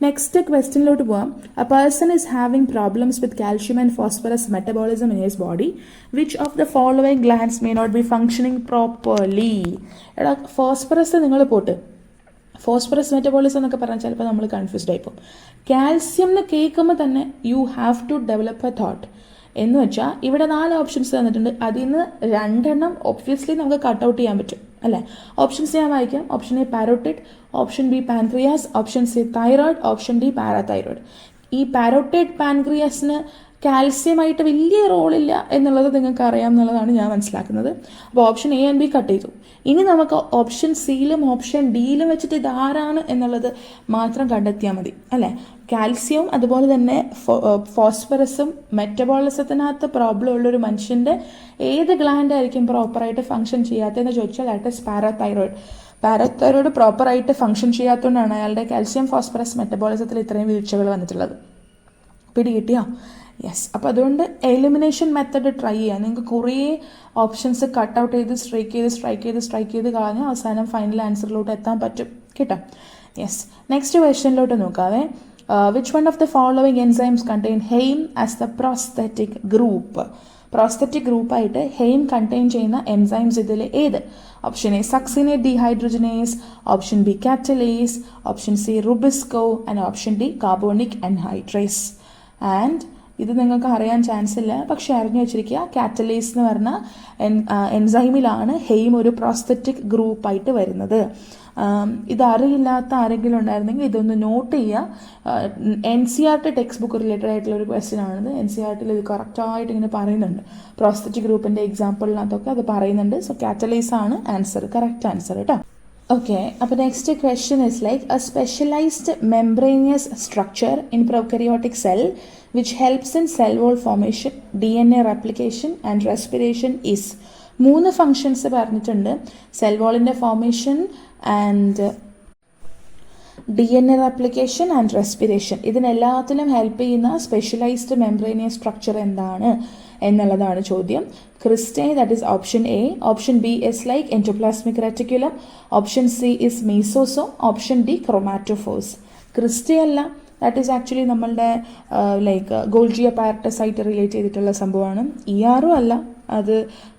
നെക്സ്റ്റ് ക്വസ്റ്റ്യനിലോട്ട് പോവാം. A person is having problems with calcium and phosphorus metabolism in his body. Which of the following glands may not be functioning properly. എടാ ഫോസ്ഫറസ് നിങ്ങൾ പോട്ട്, ഫോസ്ഫറസ് മെറ്റബോളിസം എന്നൊക്കെ പറഞ്ഞാൽ ചിലപ്പോൾ നമ്മൾ കൺഫ്യൂസ്ഡ് ആയിപ്പോൾ. കാൽസ്യം എന്ന് കേൾക്കുമ്പോൾ തന്നെ you have to develop a thought. എന്ന് വെച്ചാൽ ഇവിടെ 4 ഓപ്ഷൻസ് തന്നിട്ടുണ്ട്. അതിൽ നിന്ന് 2 ഒബ്വിയസ്ലി നമുക്ക് കട്ട് ഔട്ട് ചെയ്യാൻ പറ്റും അല്ലേ. ഓപ്ഷൻസ് ഞാൻ വായിക്കാം. Option A parotid, option B pancreas, option C thyroid, option D parathyroid. ഈ പാരോട്ടിഡ് പാൻക്രിയാസിന് കാൽസ്യമായിട്ട് വലിയ റോളില്ല എന്നുള്ളത് നിങ്ങൾക്ക് അറിയാം എന്നുള്ളതാണ് ഞാൻ മനസ്സിലാക്കുന്നത്. അപ്പോൾ option A and B cut ചെയ്തു. ഇനി നമുക്ക് ഓപ്ഷൻ സിയിലും ഓപ്ഷൻ ഡിയിലും വെച്ചിട്ട് ഇതാരാണ് എന്നുള്ളത് മാത്രം കണ്ടെത്തിയാൽ മതി അല്ലേ. കാൽസ്യവും അതുപോലെ തന്നെ ഫോസ്ഫറസും മെറ്റബോളിസത്തിനകത്ത് പ്രോബ്ലം ഉള്ളൊരു മനുഷ്യൻ്റെ ഏത് ഗ്ലാൻഡ് ആയിരിക്കും പ്രോപ്പറായിട്ട് ഫങ്ഷൻ ചെയ്യാത്തതെന്ന് ചോദിച്ചാൽ ദാറ്റ് ഇസ് പാരാതൈറോയിഡ്. പാരാതൈറോയിഡ് പ്രോപ്പറായിട്ട് ഫങ്ഷൻ ചെയ്യാത്തതുകൊണ്ടാണ് അയാളുടെ കാൽസ്യം ഫോസ്ഫറസ് മെറ്റബോളിസത്തിൽ ഇത്രയും വീഴ്ചകൾ വന്നിട്ടുള്ളത്. പിടികിട്ടിയോ? യെസ്. അപ്പോൾ അതുകൊണ്ട് എലിമിനേഷൻ മെത്തഡ് ട്രൈ ചെയ്യുക. നിങ്ങൾക്ക് കുറേ ഓപ്ഷൻസ് കട്ട് ഔട്ട് ചെയ്ത് സ്ട്രൈക്ക് ചെയ്ത് കളഞ്ഞ് അവസാനം ഫൈനൽ ആൻസറിലോട്ട് എത്താൻ പറ്റും കേട്ടോ. യെസ്. നെക്സ്റ്റ് ക്വസ്റ്റ്യനിലോട്ട് നോക്കാവേ. Which one of the following enzymes contain heme as the prosthetic group? Prosthetic ഗ്രൂപ്പായിട്ട് ഹെയിം കണ്ടെയ്ൻ ചെയ്യുന്ന എൻസൈംസ് ഇതിൽ ഏത്? Option A succinate dehydrogenase, option B catalase, option C RuBisCO and option D carbonic anhydrase. And ഇത് നിങ്ങൾക്ക് അറിയാൻ chance ഇല്ല, പക്ഷെ അറിഞ്ഞു വെച്ചിരിക്കുക, കാറ്റലേസ് എന്ന് പറഞ്ഞ എൻസൈമിലാണ് ഹെയിം ഒരു പ്രോസ്തെറ്റിക് ഗ്രൂപ്പായിട്ട് വരുന്നത്. ഇതറിയില്ലാത്ത ആരെങ്കിലും ഉണ്ടായിരുന്നെങ്കിൽ ഇതൊന്ന് നോട്ട് ചെയ്യുക. NCERT ടെക്സ്റ്റ് ബുക്ക് റിലേറ്റഡ് ആയിട്ടുള്ള ഒരു ക്വസ്റ്റ്യൻ ആണിത്. NCERTയിൽ ഇത് കറക്റ്റായിട്ട് ഇങ്ങനെ പറയുന്നുണ്ട്. പ്രോസ്തെറ്റിക് ഗ്രൂപ്പിൻ്റെ എക്സാമ്പിളിനകത്തൊക്കെ അത് പറയുന്നുണ്ട്. സോ കാറ്റലേസ് ആണ് ആൻസർ, കറക്റ്റ് ആൻസർ കേട്ടോ. Okay, അപ്പോൾ next question is like a specialized membranous structure in prokaryotic cell which helps in cell wall formation, DNA replication and respiration is. 3 functions പറഞ്ഞിട്ടുണ്ട്. സെൽ വോളിൻ്റെ formation and DNA replication and respiration. ഇതിനെല്ലാത്തിലും help ചെയ്യുന്ന specialized membranous structure എന്താണ് എന്നുള്ളതാണ് ചോദ്യം. Cristae, that is option A. Option B is like endoplasmic reticulum. Option C is mesosome. Option D chromatophores. Cristae അല്ല, that is actually നമ്മളുടെ like Golgi apparatus ആയിട്ട് relate ചെയ്തിട്ടുള്ള സംഭവമാണ്. ERO അല്ല, അത്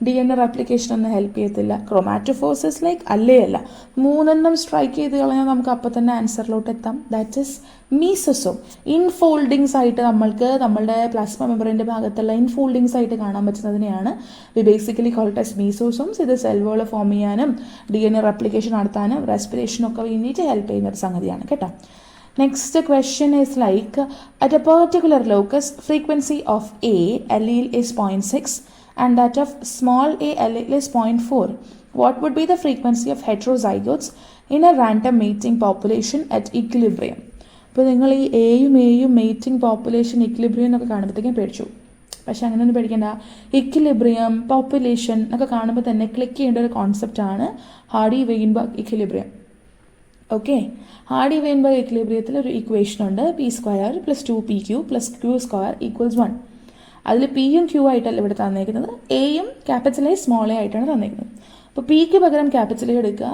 DNA റെപ്ലിക്കേഷൻ ഒന്നും ഹെൽപ്പ് ചെയ്യത്തില്ല. ക്രോമാറ്റോഫോഴ്സ് ലൈക്ക് അല്ലേ അല്ല. 3 സ്ട്രൈക്ക് ചെയ്ത് കളഞ്ഞാൽ നമുക്ക് അപ്പം തന്നെ ആൻസറിലോട്ട് എത്താം. That is mesosome. ഇൻഫോൾഡിങ്സ് ആയിട്ട് നമ്മളുടെ പ്ലാസ്മ മെമ്പറിൻ്റെ ഭാഗത്തുള്ള ഇൻഫോൾഡിങ്സ് ആയിട്ട് കാണാൻ പറ്റുന്നതിനെയാണ് we basically called as mesosomes. ഇത് സെൽ വോൾ ഫോം ചെയ്യാനും DNA റെപ്ലിക്കേഷൻ നടത്താനും റെസ്പിറേഷനൊക്കെ വേണ്ടിയിട്ട് ഹെൽപ്പ് ചെയ്യുന്ന ഒരു സംഗതിയാണ് കേട്ടോ. Next question is like, at a particular locus, frequency of A allele is 0.6 and that of small a allele is 0.4. What would be the frequency of heterozygotes in a random mating population at equilibrium? അപ്പോൾ നിങ്ങൾ ഈ എയും mating population equilibrium എന്നൊക്കെ കാണുമ്പോഴത്തേക്കും പേടിച്ചു. പക്ഷെ അങ്ങനെയൊന്നും പേടിക്കേണ്ട. Equilibrium population ഒക്കെ കാണുമ്പോൾ തന്നെ ക്ലിക്ക് ചെയ്യേണ്ട ഒരു കോൺസെപ്റ്റാണ് ഹാർഡി-വെയിൻബർഗ് ഇക്വിലിബ്രിയം. ഓക്കെ, ഹാർഡി-വെയിൻബർഗ് ഇക്വിലിബ്രിയത്തിൽ ഒരു ഇക്വേഷൻ ഉണ്ട്. P² + 2PQ + Q² = 1. അതിൽ പിയും ക്യൂ ആയിട്ടല്ല ഇവിടെ തന്നേക്കുന്നത്, എയും ക്യാപിറ്റൽ എ സ്മോൾ എ ആയിട്ടാണ് തന്നേക്കുന്നത്. അപ്പോൾ പിക്ക് പകരം ക്യാപിറ്റൽ എ എടുക്കുക,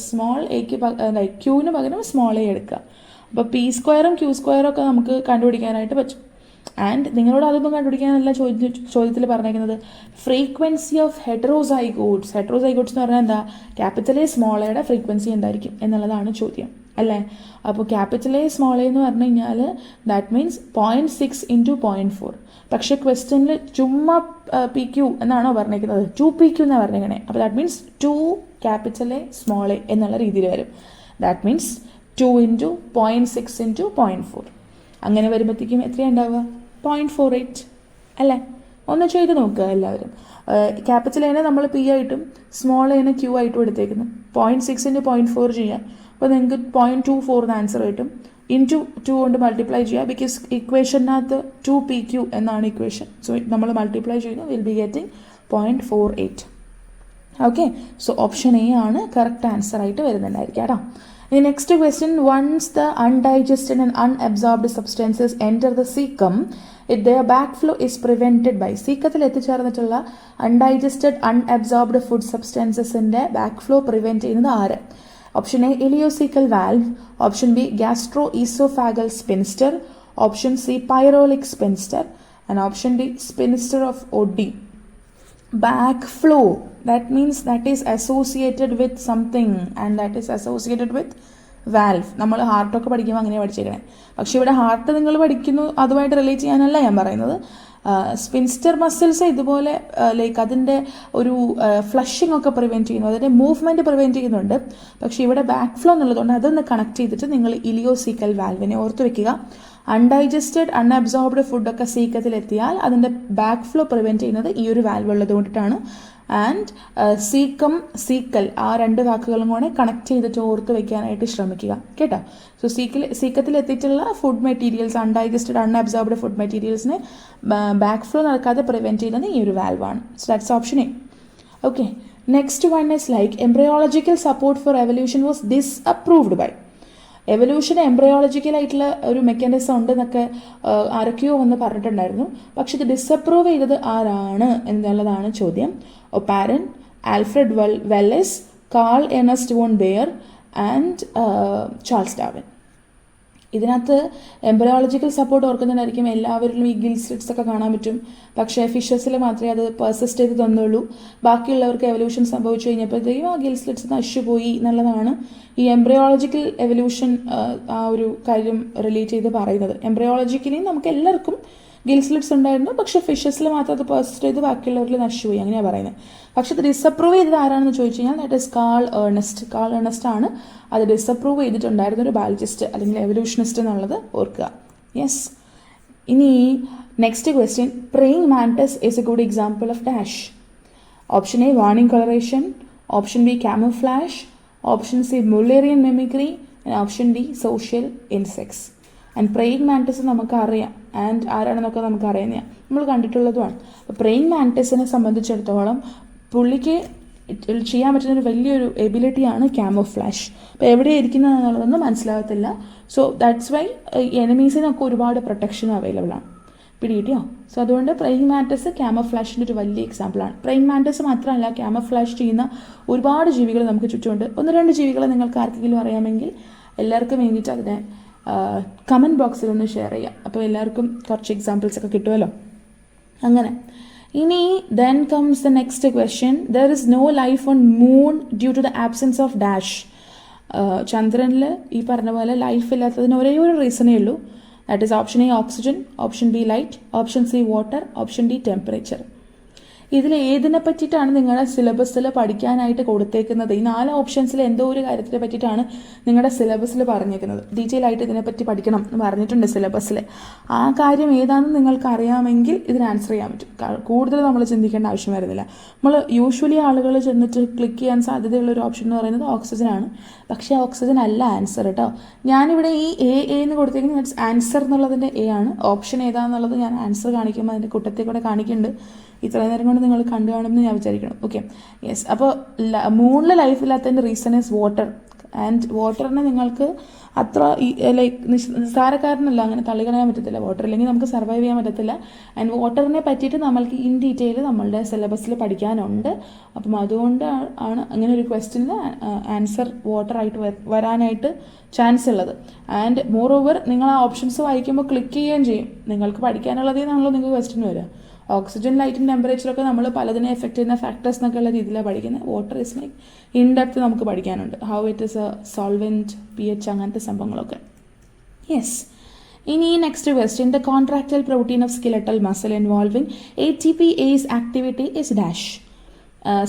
സ്മോൾ എക്ക് ക്യൂവിന് പകരം സ്മോൾ എ എടുക്കുക. അപ്പോൾ P² Q² ഒക്കെ നമുക്ക് കണ്ടുപിടിക്കാനായിട്ട് പറ്റും. ആൻഡ് നിങ്ങളോട് അതൊന്നും കണ്ടുപിടിക്കാനല്ല ചോദ്യത്തിൽ പറഞ്ഞേക്കുന്നത്. ഫ്രീക്വൻസി ഓഫ് ഹെറ്ററോസൈഗോട്സ് എന്ന് പറഞ്ഞാൽ എന്താ? ക്യാപിറ്റൽ എ സ്മോൾ എയുടെ ഫ്രീക്വൻസി എന്തായിരിക്കും എന്നുള്ളതാണ് ചോദ്യം അല്ലേ. അപ്പോൾ ക്യാപിറ്റൽ എ സ്മോൾ എ എന്ന് പറഞ്ഞു കഴിഞ്ഞാൽ ദാറ്റ് മീൻസ് 0.6 × 0.4. പക്ഷെ ക്വസ്റ്റ്യനിൽ ചുമ്മാ PQ എന്നാണോ പറഞ്ഞേക്കുന്നത്? 2PQ എന്നാണ് പറഞ്ഞേക്കണേ. അപ്പോൾ that means 2 capital A small A എന്നുള്ള രീതിയിൽ വരും. That means 2 × 0.6 × 0.4. അങ്ങനെ വരുമ്പോഴത്തേക്കും എത്രയാണ് ഉണ്ടാവുക? 0.48 അല്ലേ. ഒന്ന് ചെയ്ത് നോക്കുക എല്ലാവരും. ക്യാപിറ്റൽ എനെ നമ്മൾ P ആയിട്ടും സ്മോൾ എനെ Q ആയിട്ടും എടുത്തേക്കുന്നു. 0.6 × 0.4 ചെയ്യാം. അപ്പോൾ നിങ്ങൾക്ക് 0.24 എന്ന് ആൻസർ കിട്ടും. ഇൻറ്റു 2 കൊണ്ട് മൾട്ടിപ്ലൈ ചെയ്യുക. ബിക്കോസ് ഇക്വേഷനകത്ത് 2PQ എന്നാണ് ഇക്വേഷൻ. സോ നമ്മൾ മൾട്ടിപ്ലൈ ചെയ്യുന്നു, will be getting 0.48. Okay, so option A ആണ് കറക്റ്റ് ആൻസർ ആയിട്ട് വരുന്നുണ്ടായിരിക്കും കേട്ടോ. The next question, once the undigested and unabsorbed substances enter the cecum, their backflow is prevented by. Cecum-ത്തിൽ എത്തിച്ചേർന്നിട്ടുള്ള undigested unabsorbed food സബ്സ്റ്റൻസസിൻ്റെ backflow prevent ചെയ്യുന്നത് ആര്? Option A ileocecal valve, option B gastro esophageal sphincter, option C pyloric sphincter and option D sphincter of Oddi. Backflow, that means that is associated with something and that is associated with valve. നമ്മൾ ഹാർട്ടൊക്കെ പഠിക്കുമ്പോൾ അങ്ങനെ പഠിച്ചേക്കണേ. പക്ഷെ ഇവിടെ heart നിങ്ങൾ പഠിക്കുന്നു, അതുമായിട്ട് relate ചെയ്യാനല്ല ഞാൻ പറയുന്നത്. സ്പിൻസ്റ്റർ മസിൽസ് ഇതുപോലെ ലൈക്ക് അതിൻ്റെ ഒരു ഫ്ലഷിംഗ് ഒക്കെ പ്രിവെൻറ്റ് ചെയ്യുന്നു, അതിൻ്റെ മൂവ്മെൻറ്റ് പ്രിവെൻറ്റ് ചെയ്യുന്നുണ്ട്. പക്ഷേ ഇവിടെ ബാക്ക് ഫ്ലോ എന്നുള്ളതുകൊണ്ട് അതൊന്ന് കണക്ട് ചെയ്തിട്ട് നിങ്ങൾ ഇലിയോസീക്കൽ വാൽവിനെ ഓർത്ത് വെക്കുക. അൺഡൈജസ്റ്റഡ് അൺഅബ്സോർബ്ഡ് ഫുഡൊക്കെ സീക്കത്തിലെത്തിയാൽ അതിൻ്റെ ബാക്ക് ഫ്ലോ പ്രിവെൻറ്റ് ചെയ്യുന്നത് ഈ ഒരു വാൽവ് ഉള്ളത് കൊണ്ടിട്ടാണ്. ആൻഡ് സീക്കം സീക്കൽ ആ രണ്ട് വാക്കുകളും കൂടെ കണക്ട് ചെയ്തിട്ട് ഓർത്ത് വെക്കാനായിട്ട് ശ്രമിക്കുക കേട്ടോ. സോ സീക്കത്തിൽ എത്തിയിട്ടുള്ള food materials undigested unabsorbed food മെറ്റീരിയൽസിനെ ബാക്ക് ഫ്ലോ നടക്കാതെ പ്രിവെൻറ്റ് ചെയ്യുന്നത് ഈ ഒരു വാൽവാണ്. So that's option A. Okay, next one is like embryological support for evolution was disapproved by. എവല്യൂഷന് എംബ്രയോളജിക്കലായിട്ടുള്ള ഒരു മെക്കാനിസം ഉണ്ടെന്നൊക്കെ ആരൊക്കെയോ വന്ന് പറഞ്ഞിട്ടുണ്ടായിരുന്നു. പക്ഷെ ഇത് ഡിസപ്രൂവ് ചെയ്തത് ആരാണ് എന്നുള്ളതാണ് ചോദ്യം. Oparin, Alfred Wallace, Karl Ernst von Baer and Charles Darwin. ഇതിനകത്ത് എംബ്രയോളജിക്കൽ സപ്പോർട്ട് ഓർക്കുന്നുണ്ടായിരിക്കും എല്ലാവരിലും ഈ ഗിൽ സ്ലിറ്റ്സ് ഒക്കെ കാണാൻ പറ്റും. പക്ഷേ ഫിഷസിൽ മാത്രമേ അത് പെർസിസ്റ്റ് ചെയ്ത് തന്നുള്ളൂ. ബാക്കിയുള്ളവർക്ക് എവല്യൂഷൻ സംഭവിച്ചു കഴിഞ്ഞപ്പോഴത്തേക്കും ആ ഗിൽ സ്ലിറ്റ്സ് നശിച്ചുപോയി എന്നുള്ളതാണ് ഈ എംബ്രയോളജിക്കൽ എവല്യൂഷൻ ആ ഒരു കാര്യം റിലേറ്റ് ചെയ്ത് പറയുന്നത്. എംബ്രയോളജിക്കലി നമുക്ക് എല്ലാവർക്കും ഗിൽ സ്ലിറ്റ്സ് ഉണ്ടായിരുന്നു, പക്ഷേ ഫിഷസിൽ മാത്രം അത് പെർസിസ്റ്റ് ചെയ്ത് ബാക്കിയുള്ളവരിൽ നശിച്ചുപോയി, അങ്ങനെയാണ് പറയുന്നത്. പക്ഷെ അത് ഡിസപ്രൂവ് ചെയ്തത് ആരാണെന്ന് ചോദിച്ചു കഴിഞ്ഞാൽ ദാറ്റ് ഇസ് കാൾ ഏർണസ്റ്റ് ആണ് അത് ഡിസപ്രൂവ് ചെയ്തിട്ടുണ്ടായിരുന്ന ഒരു ബയോളജിസ്റ്റ് അല്ലെങ്കിൽ എവല്യൂഷനിസ്റ്റ് എന്നുള്ളത് ഓർക്കുക. യെസ്, ഇനി next question, praying mantis is a good example of dash. Option A warning coloration, option B camouflage, option C Mullerian mimicry, option D social insects. And praying mantis നമുക്കറിയാം, and ആരാണെന്നൊക്കെ നമുക്കറിയാം, നമ്മൾ കണ്ടിട്ടുള്ളതുമാണ്. അപ്പോൾ praying മാന്റിസിനെ സംബന്ധിച്ചിടത്തോളം പുള്ളിക്ക് ചെയ്യാൻ പറ്റുന്ന ഒരു വലിയൊരു എബിലിറ്റിയാണ് ക്യാമോഫ്ലാഷ്. അപ്പോൾ എവിടെയാണ് ഇരിക്കുന്നത് എന്നുള്ളതൊന്നും മനസ്സിലാകത്തില്ല. സോ ദാറ്റ്സ് വൈ എനിമീസിനൊക്കെ ഒരുപാട് പ്രൊട്ടക്ഷൻ അവൈലബിൾ ആണ്. പിടികിട്ടിയോ? സോ അതുകൊണ്ട് പ്രേയിങ് മാന്റിസ് ക്യാമോഫ്ലാഷിൻ്റെ ഒരു വലിയ എക്സാമ്പിളാണ്. പ്രേയിങ് മാന്റിസ് മാത്രമല്ല, ക്യാമോഫ്ലാഷ് ചെയ്യുന്ന ഒരുപാട് ജീവികൾ നമുക്ക് ചുറ്റുമുണ്ട്. 1-2 ജീവികളെ നിങ്ങൾക്ക് ആർക്കെങ്കിലും അറിയാമെങ്കിൽ എല്ലാവർക്കും വേണ്ടിയിട്ട് അതിനെ കമൻറ്റ് ബോക്സിൽ ഒന്ന് ഷെയർ ചെയ്യാം. അപ്പോൾ എല്ലാവർക്കും കുറച്ച് എക്സാമ്പിൾസ് ഒക്കെ കിട്ടുമല്ലോ. അങ്ങനെ ഇനി then comes the next question, there is no life on moon due to the absence of dash. ചന്ദ്രനിൽ ഈ പറഞ്ഞ പോലെ ലൈഫ് ഇല്ലാത്തതിന് ഒരേ ഒരു റീസണേ ഉള്ളൂ. That is option A oxygen, option B light, option C water, option D temperature. ഇതിൽ ഏതിനെ പറ്റിയിട്ടാണ് നിങ്ങളുടെ സിലബസിൽ പഠിക്കാനായിട്ട് കൊടുത്തേക്കുന്നത്? ഈ 4 ഓപ്ഷൻസിൽ എന്തോ ഒരു കാര്യത്തിനെ പറ്റിയിട്ടാണ് നിങ്ങളുടെ സിലബസിൽ പറഞ്ഞേക്കുന്നത്. ഡീറ്റെയിൽ ആയിട്ട് ഇതിനെപ്പറ്റി പഠിക്കണം എന്ന് പറഞ്ഞിട്ടുണ്ട് സിലബസിൽ. ആ കാര്യം ഏതാണെന്ന് നിങ്ങൾക്ക് അറിയാമെങ്കിൽ ഇതിന് ആൻസർ ചെയ്യാൻ പറ്റും. കൂടുതൽ നമ്മൾ ചിന്തിക്കേണ്ട ആവശ്യം വരുന്നില്ല. നമ്മൾ യൂഷ്വലി ആളുകൾ ചെന്നിട്ട് ക്ലിക്ക് ചെയ്യാൻ സാധ്യതയുള്ള ഒരു ഓപ്ഷൻ എന്ന് പറയുന്നത് ഓക്സിജനാണ്. പക്ഷേ ഓക്സിജൻ അല്ല ആൻസർ കേട്ടോ. ഞാനിവിടെ ഈ എ എന്ന് കൊടുത്തേക്കുന്നത് ആൻസർ എന്നുള്ളതിൻ്റെ എ ആണ്. ഓപ്ഷൻ ഏതാണെന്നുള്ളത് ഞാൻ ആൻസർ കാണിക്കുമ്പോൾ അതിൻ്റെ കൂട്ടത്തിൽ കൂടെ കാണിക്കുന്നുണ്ട്. ഇത്രയും നേരം കൊണ്ട് നിങ്ങൾ കണ്ടു കാണുമെന്ന് ഞാൻ വിചാരിക്കണം. Okay, yes. അപ്പോൾ മൂണിൽ ലൈഫ് ഇല്ലാത്തതിൻ്റെ റീസൺ ഈസ് വാട്ടർ. ആൻഡ് വാട്ടറിനെ നിങ്ങൾക്ക് അത്ര ലൈക്ക് നിസ്സാരക്കാരനല്ല, അങ്ങനെ തള്ളിക്കളയാൻ പറ്റത്തില്ല. വാട്ടർ ഇല്ലെങ്കിൽ നമുക്ക് സർവൈവ് ചെയ്യാൻ പറ്റത്തില്ല. ആൻഡ് വാട്ടറിനെ പറ്റിയിട്ട് നമ്മൾക്ക് ഇൻ ഡീറ്റെയിൽ നമ്മളുടെ സിലബസിൽ പഠിക്കാനുണ്ട്. അപ്പം അതുകൊണ്ട് ആണ് അങ്ങനെ ഒരു ക്വസ്റ്റ്യനിൽ ആൻസർ വാട്ടറായിട്ട് വരാനായിട്ട് ചാൻസ് ഉള്ളത്. ആൻഡ് മോർ ഓവർ നിങ്ങൾ ആ ഓപ്ഷൻസ് വായിക്കുമ്പോൾ ക്ലിക്ക് ചെയ്യുകയും ചെയ്യും. നിങ്ങൾക്ക് പഠിക്കാനുള്ളതേ നിന്നാണല്ലോ നിങ്ങൾക്ക് ക്വസ്റ്റ്യൻ വരിക. ഓക്സിജൻ, ലൈറ്റും ടെമ്പറേച്ചറൊക്കെ നമ്മൾ പലതിനെ എഫക്റ്റ് ചെയ്യുന്ന ഫാക്ടേഴ്സ് എന്നൊക്കെ ഉള്ള രീതിയിലാണ് പഠിക്കുന്നത്. Water is like in depth നമുക്ക് പഠിക്കാനുണ്ട്. How it is a solvent, pH, അങ്ങനത്തെ സംഭവങ്ങളൊക്കെ. യെസ്, ഇനി next question, the contractile protein of skeletal muscle involving ATPase activity is dash.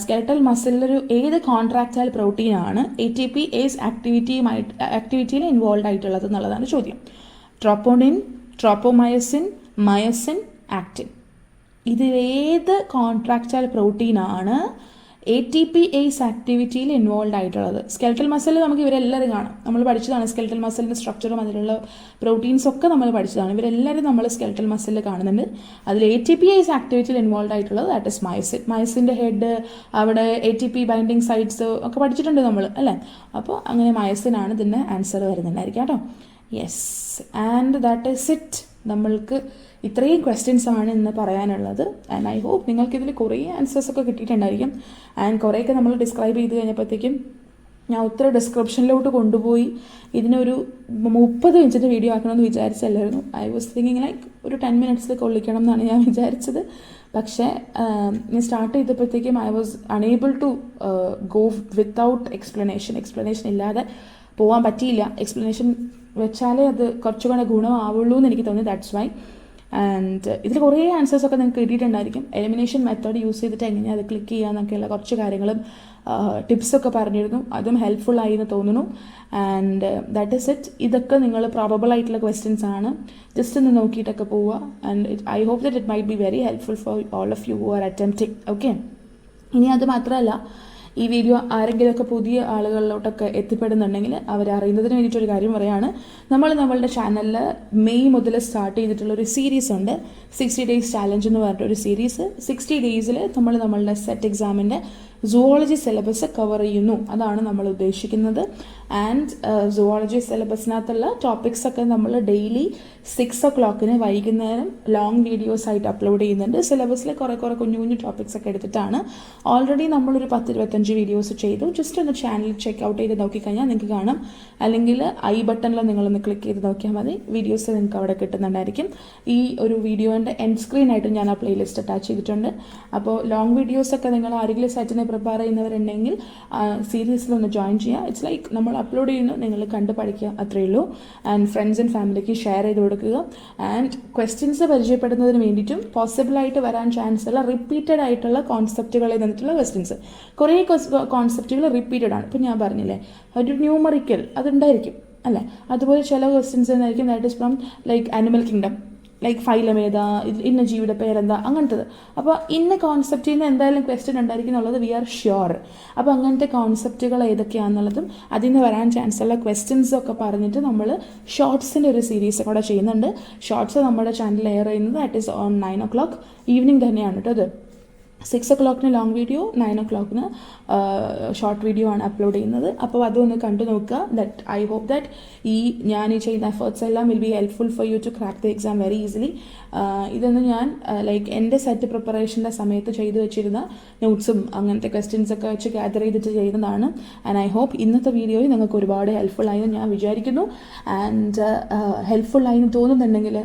Skeletal മസിലൊരു ഏത് കോൺട്രാക്റ്റൈൽ പ്രോട്ടീനാണ് ATPase ആക്ടിവിറ്റിയിൽ ഇൻവോൾവ് ആയിട്ടുള്ളത് എന്നുള്ളതാണ് ചോദ്യം. Troponin, tropomyosin, myosin, actin. ഇതിലേത് കോൺട്രാക്റ്റൈൽ പ്രോട്ടീനാണ് ATPase ആക്ടിവിറ്റിയിൽ ഇൻവോൾവ് ആയിട്ടുള്ളത്? സ്കെലറ്റൽ മസിൽ നമുക്ക് ഇവരെല്ലാവരും കാണാം, നമ്മൾ പഠിച്ചതാണ്. സ്കെലറ്റൽ മസിലിൻ്റെ സ്ട്രക്ചറും അതിലുള്ള പ്രോട്ടീൻസ് ഒക്കെ നമ്മൾ പഠിച്ചതാണ്. ഇവരെല്ലാവരും നമ്മൾ സ്കെലറ്റൽ മസിലിൽ കാണുന്നുണ്ട്. അതിൽ ATPase ആക്ടിവിറ്റിയിൽ ഇൻവോൾവ് ആയിട്ടുള്ളത് ദാറ്റ് ഇസ് മയസിൻ. മയസിൻ്റെ ഹെഡ്, അവിടെ ATP ബൈൻഡിങ് സൈറ്റ്സ് ഒക്കെ പഠിച്ചിട്ടുണ്ട് നമ്മൾ, അല്ലേ? അപ്പോൾ അങ്ങനെ മയസിനാണ് ഇതിൻ്റെ ആൻസർ വരുന്നുണ്ടായിരിക്കും കേട്ടോ. Yes, and that is it. നമ്മൾക്ക് ഇത്രയും ക്വസ്റ്റ്യൻസ് ആണ് ഇന്ന് പറയാനുള്ളത്. ആൻഡ് ഐ ഹോപ്പ് നിങ്ങൾക്കിതിൽ കുറേ ആൻസേഴ്സൊക്കെ കിട്ടിയിട്ടുണ്ടായിരിക്കും. ആൻഡ് കുറേയൊക്കെ നമ്മൾ ഡിസ്ക്രൈബ് ചെയ്ത് കഴിഞ്ഞപ്പോഴത്തേക്കും ഞാൻ ഒത്തിരി ഡിസ്ക്രിപ്ഷനിലോട്ട് കൊണ്ടുപോയി ഇതിനൊരു 30 മിനിറ്റിൻ്റെ വീഡിയോ ആക്കണമെന്ന് വിചാരിച്ചല്ലായിരുന്നു. ഐ വാസ് തിങ്കിങ് ലൈക്ക് ഒരു 10 മിനിറ്റ്സിൽ കൊള്ളിക്കണം എന്നാണ് ഞാൻ വിചാരിച്ചത്. പക്ഷേ ഞാൻ സ്റ്റാർട്ട് ചെയ്തപ്പോഴത്തേക്കും I was unable to go without explanation ഇല്ലാതെ പോകാൻ പറ്റിയില്ല. എക്സ്പ്ലനേഷൻ വെച്ചാലേ അത് കുറച്ചുകൂടെ ഗുണമാവുള്ളൂ എന്ന് എനിക്ക് തോന്നി. ദാറ്റ്സ് വൈ ആൻഡ് ഇതിൽ കുറേ ആൻസേഴ്സൊക്കെ നിങ്ങൾക്ക് കിട്ടിയിട്ടുണ്ടായിരിക്കും. എലിമിനേഷൻ മെത്തേഡ് യൂസ് ചെയ്തിട്ട് എങ്ങനെയാണ് അത് ക്ലിക്ക് ചെയ്യുക എന്നൊക്കെയുള്ള കുറച്ച് കാര്യങ്ങളും ടിപ്സൊക്കെ പറഞ്ഞിരുന്നു. അതും ഹെൽപ്ഫുള്ളായി എന്ന് തോന്നുന്നു. And that is it. ഇതൊക്കെ നിങ്ങൾ പ്രോബബിൾ ആയിട്ടുള്ള ക്വസ്റ്റ്യൻസ് ആണ്. ജസ്റ്റ് ഒന്ന് നോക്കിയിട്ടൊക്കെ പോവുക. And I hope that it might be very helpful for all of you who are attempting. Okay, ഇനി അത് മാത്രമല്ല, ഈ വീഡിയോ ആരെങ്കിലുമൊക്കെ പുതിയ ആളുകളിലോട്ടൊക്കെ എത്തിപ്പെടുന്നുണ്ടെങ്കിൽ അവരറിയുന്നതിന് വേണ്ടിയിട്ടൊരു കാര്യം പറയുകയാണ്. നമ്മളുടെ ചാനലിൽ മെയ് മുതൽ സ്റ്റാർട്ട് ചെയ്തിട്ടുള്ളൊരു സീരീസ് ഉണ്ട്, 60 ഡേയ്സ് ചാലഞ്ച് എന്ന് പറഞ്ഞിട്ടൊരു സീരീസ്. 60 ഡേയ്സിൽ നമ്മളുടെ സെറ്റ് എക്സാമിൻ്റെ സുവോളജി സിലബസ് കവർ ചെയ്യുന്നു. അതാണ് നമ്മൾ ഉദ്ദേശിക്കുന്നത്. ആൻഡ് സുവോളജി സിലബസിനകത്തുള്ള ടോപ്പിക്സൊക്കെ നമ്മൾ ഡെയിലി 6 o'clock വൈകുന്നേരം ലോങ് വീഡിയോസ് ആയിട്ട് അപ്ലോഡ് ചെയ്യുന്നുണ്ട്. സിലബസിൽ കുറേ കുഞ്ഞു ടോപ്പിക്സൊക്കെ എടുത്തിട്ടാണ്. ഓൾറെഡി നമ്മളൊരു 10-25 വീഡിയോസ് ചെയ്തു. ജസ്റ്റ് ഒന്ന് ചാനൽ ചെക്ക് ഔട്ട് ചെയ്ത് നോക്കിക്കഴിഞ്ഞാൽ നിങ്ങൾക്ക് കാണാം. അല്ലെങ്കിൽ ഐ ബട്ടണിൽ നിങ്ങളൊന്ന് ക്ലിക്ക് ചെയ്ത് നോക്കിയാൽ മതി, വീഡിയോസ് നിങ്ങൾക്ക് അവിടെ കിട്ടുന്നുണ്ടായിരിക്കും. ഈ ഒരു വീഡിയോൻ്റെ എൻഡ് സ്ക്രീനായിട്ട് ഞാൻ ആ പ്ലേലിസ്റ്റ് അറ്റാച്ച് ചെയ്തിട്ടുണ്ട്. അപ്പോൾ ലോങ് വീഡിയോസൊക്കെ നിങ്ങൾ ആരെങ്കിലും സെറ്റിനെ പ്രിപ്പയർ ചെയ്യുന്നവരുണ്ടെങ്കിൽ സീരീസിലൊന്ന് ജോയിൻ ചെയ്യുക. ഇറ്റ്സ് ലൈക്ക് നമ്മൾ അപ്ലോഡ് ചെയ്യുന്നു, നിങ്ങൾ കണ്ട് പഠിക്കുക, അത്രയേ ഉള്ളൂ. ആൻഡ് ഫ്രണ്ട്സ് ആൻഡ് ഫാമിലിക്ക് ഷെയർ ചെയ്ത് കൊടുക്കുക. ആൻഡ് ക്വസ്റ്റ്യൻസ് പരിചയപ്പെടുന്നതിന് വേണ്ടിയിട്ടും പോസിബിളായിട്ട് വരാൻ ചാൻസ് ഉള്ള റിപ്പീറ്റഡ് ആയിട്ടുള്ള കോൺസെപ്റ്റുകളിൽ നിന്നിട്ടുള്ള ക്വസ്റ്റ്യൻസ്. കുറേ കോൺസെപ്റ്റുകൾ റിപ്പീറ്റഡ് ആണ്. ഇപ്പം ഞാൻ പറഞ്ഞില്ലേ, ഒരു ന്യൂമറിക്കൽ അതുണ്ടായിരിക്കും അല്ലേ. അതുപോലെ ചില ക്വസ്റ്റ്യൻസ് എന്നായിരിക്കും that is from like animal kingdom, like phylum ഏതാ, ഇന്ന ജീവിയുടെ പേരെന്താ, അങ്ങനത്തത്. അപ്പോൾ ഇന്ന കോൺസെപ്റ്റിൽ നിന്ന് എന്തായാലും ക്വസ്റ്റ്യൻ ഉണ്ടായിരിക്കും എന്നുള്ളത് വി ആർ ഷ്യോർ. അപ്പോൾ അങ്ങനത്തെ കോൺസെപ്റ്റുകൾ ഏതൊക്കെയാണെന്നുള്ളതും അതിൽ നിന്ന് വരാൻ ചാൻസ് ഉള്ള ക്വസ്റ്റ്യൻസൊക്കെ പറഞ്ഞിട്ട് നമ്മൾ ഷോർട്സിൻ്റെ ഒരു സീരീസ് കൂടെ ചെയ്യുന്നുണ്ട്. ഷോർട്സ് നമ്മുടെ ചാനലിൽ എയർ ചെയ്യുന്നത് that is on 9 o'clock evening തന്നെയാണ് കേട്ടോ. അത് 6 o'clock long video, 9 o'clock short video ആണ് അപ്ലോഡ് ചെയ്യുന്നത്. അപ്പോൾ അതൊന്ന് കണ്ടു നോക്കുക. ദറ്റ് ഐ ഹോപ്പ് ദാറ്റ് ഞാൻ ഈ ചെയ്യുന്ന എഫേർട്സ് എല്ലാം will be helpful for you to crack the exam very easily. ഇതൊന്ന് ഞാൻ ലൈക്ക് എൻ്റെ സെറ്റ് പ്രിപ്പറേഷൻ്റെ സമയത്ത് ചെയ്തു വെച്ചിരുന്ന നോട്ട്സും അങ്ങനത്തെ ക്വസ്റ്റ്യൻസൊക്കെ വെച്ച് ഗ്യാദർ ചെയ്തിട്ട് ചെയ്യുന്നതാണ്. ആൻഡ് ഐ ഹോപ്പ് ഇന്നത്തെ വീഡിയോയിൽ നിങ്ങൾക്ക് ഒരുപാട് ഹെൽപ്ഫുള്ളായെന്ന് ഞാൻ വിചാരിക്കുന്നു. ആൻഡ് ഹെൽപ്ഫുള്ളായെന്ന് തോന്നുന്നുണ്ടെങ്കിൽ,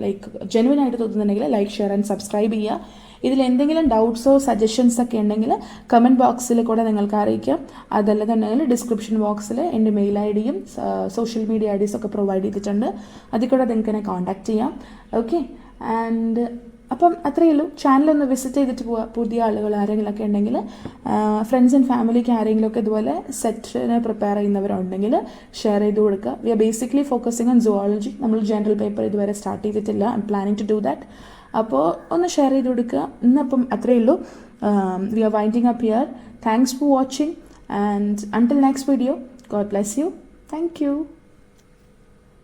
ലൈക്ക് ജെനുവിനായിട്ട് തോന്നുന്നുണ്ടെങ്കിൽ ലൈക്ക്, ഷെയർ ആൻഡ് സബ്സ്ക്രൈബ് ചെയ്യുക. ഇതിൽ എന്തെങ്കിലും ഡൗട്ട്സോ സജഷൻസൊക്കെ ഉണ്ടെങ്കിൽ കമൻറ്റ് ബോക്സിൽ കൂടെ നിങ്ങൾക്ക് അറിയിക്കാം. അതല്ലെന്നുണ്ടെങ്കിൽ ഡിസ്ക്രിപ്ഷൻ ബോക്സിൽ എൻ്റെ മെയിൽ ഐ ഡിയും സോഷ്യൽ മീഡിയ ഐ ഡീസൊക്കെ പ്രൊവൈഡ് ചെയ്തിട്ടുണ്ട്. അതിൽ കൂടെ നിങ്ങൾക്ക് എന്നെ കോൺടാക്റ്റ് ചെയ്യാം. ഓക്കെ, ആൻഡ് അപ്പം അത്രയേ ഉള്ളൂ. ചാനലൊന്ന് വിസിറ്റ് ചെയ്തിട്ട് പോവുക. പുതിയ ആളുകൾ ആരെങ്കിലുമൊക്കെ ഉണ്ടെങ്കിൽ, ഫ്രണ്ട്സ് ആൻഡ് ഫാമിലിക്ക് ആരെങ്കിലുമൊക്കെ ഇതുപോലെ സെറ്റിനെ പ്രിപ്പയർ ചെയ്യുന്നവരുണ്ടെങ്കിൽ ഷെയർ ചെയ്ത് കൊടുക്കുക. We are basically focusing on zoology. നമ്മൾ ജനറൽ പേപ്പർ ഇതുവരെ സ്റ്റാർട്ട് ചെയ്തിട്ടില്ല. I am planning to do that. അപ്പോൾ ഒന്ന് ഷെയർ ചെയ്ത് കൊടുക്കുക. ഇന്നപ്പം അത്രയേ ഉള്ളൂ. We are winding up here. Thanks for watching and until next video, God bless you. Thank U.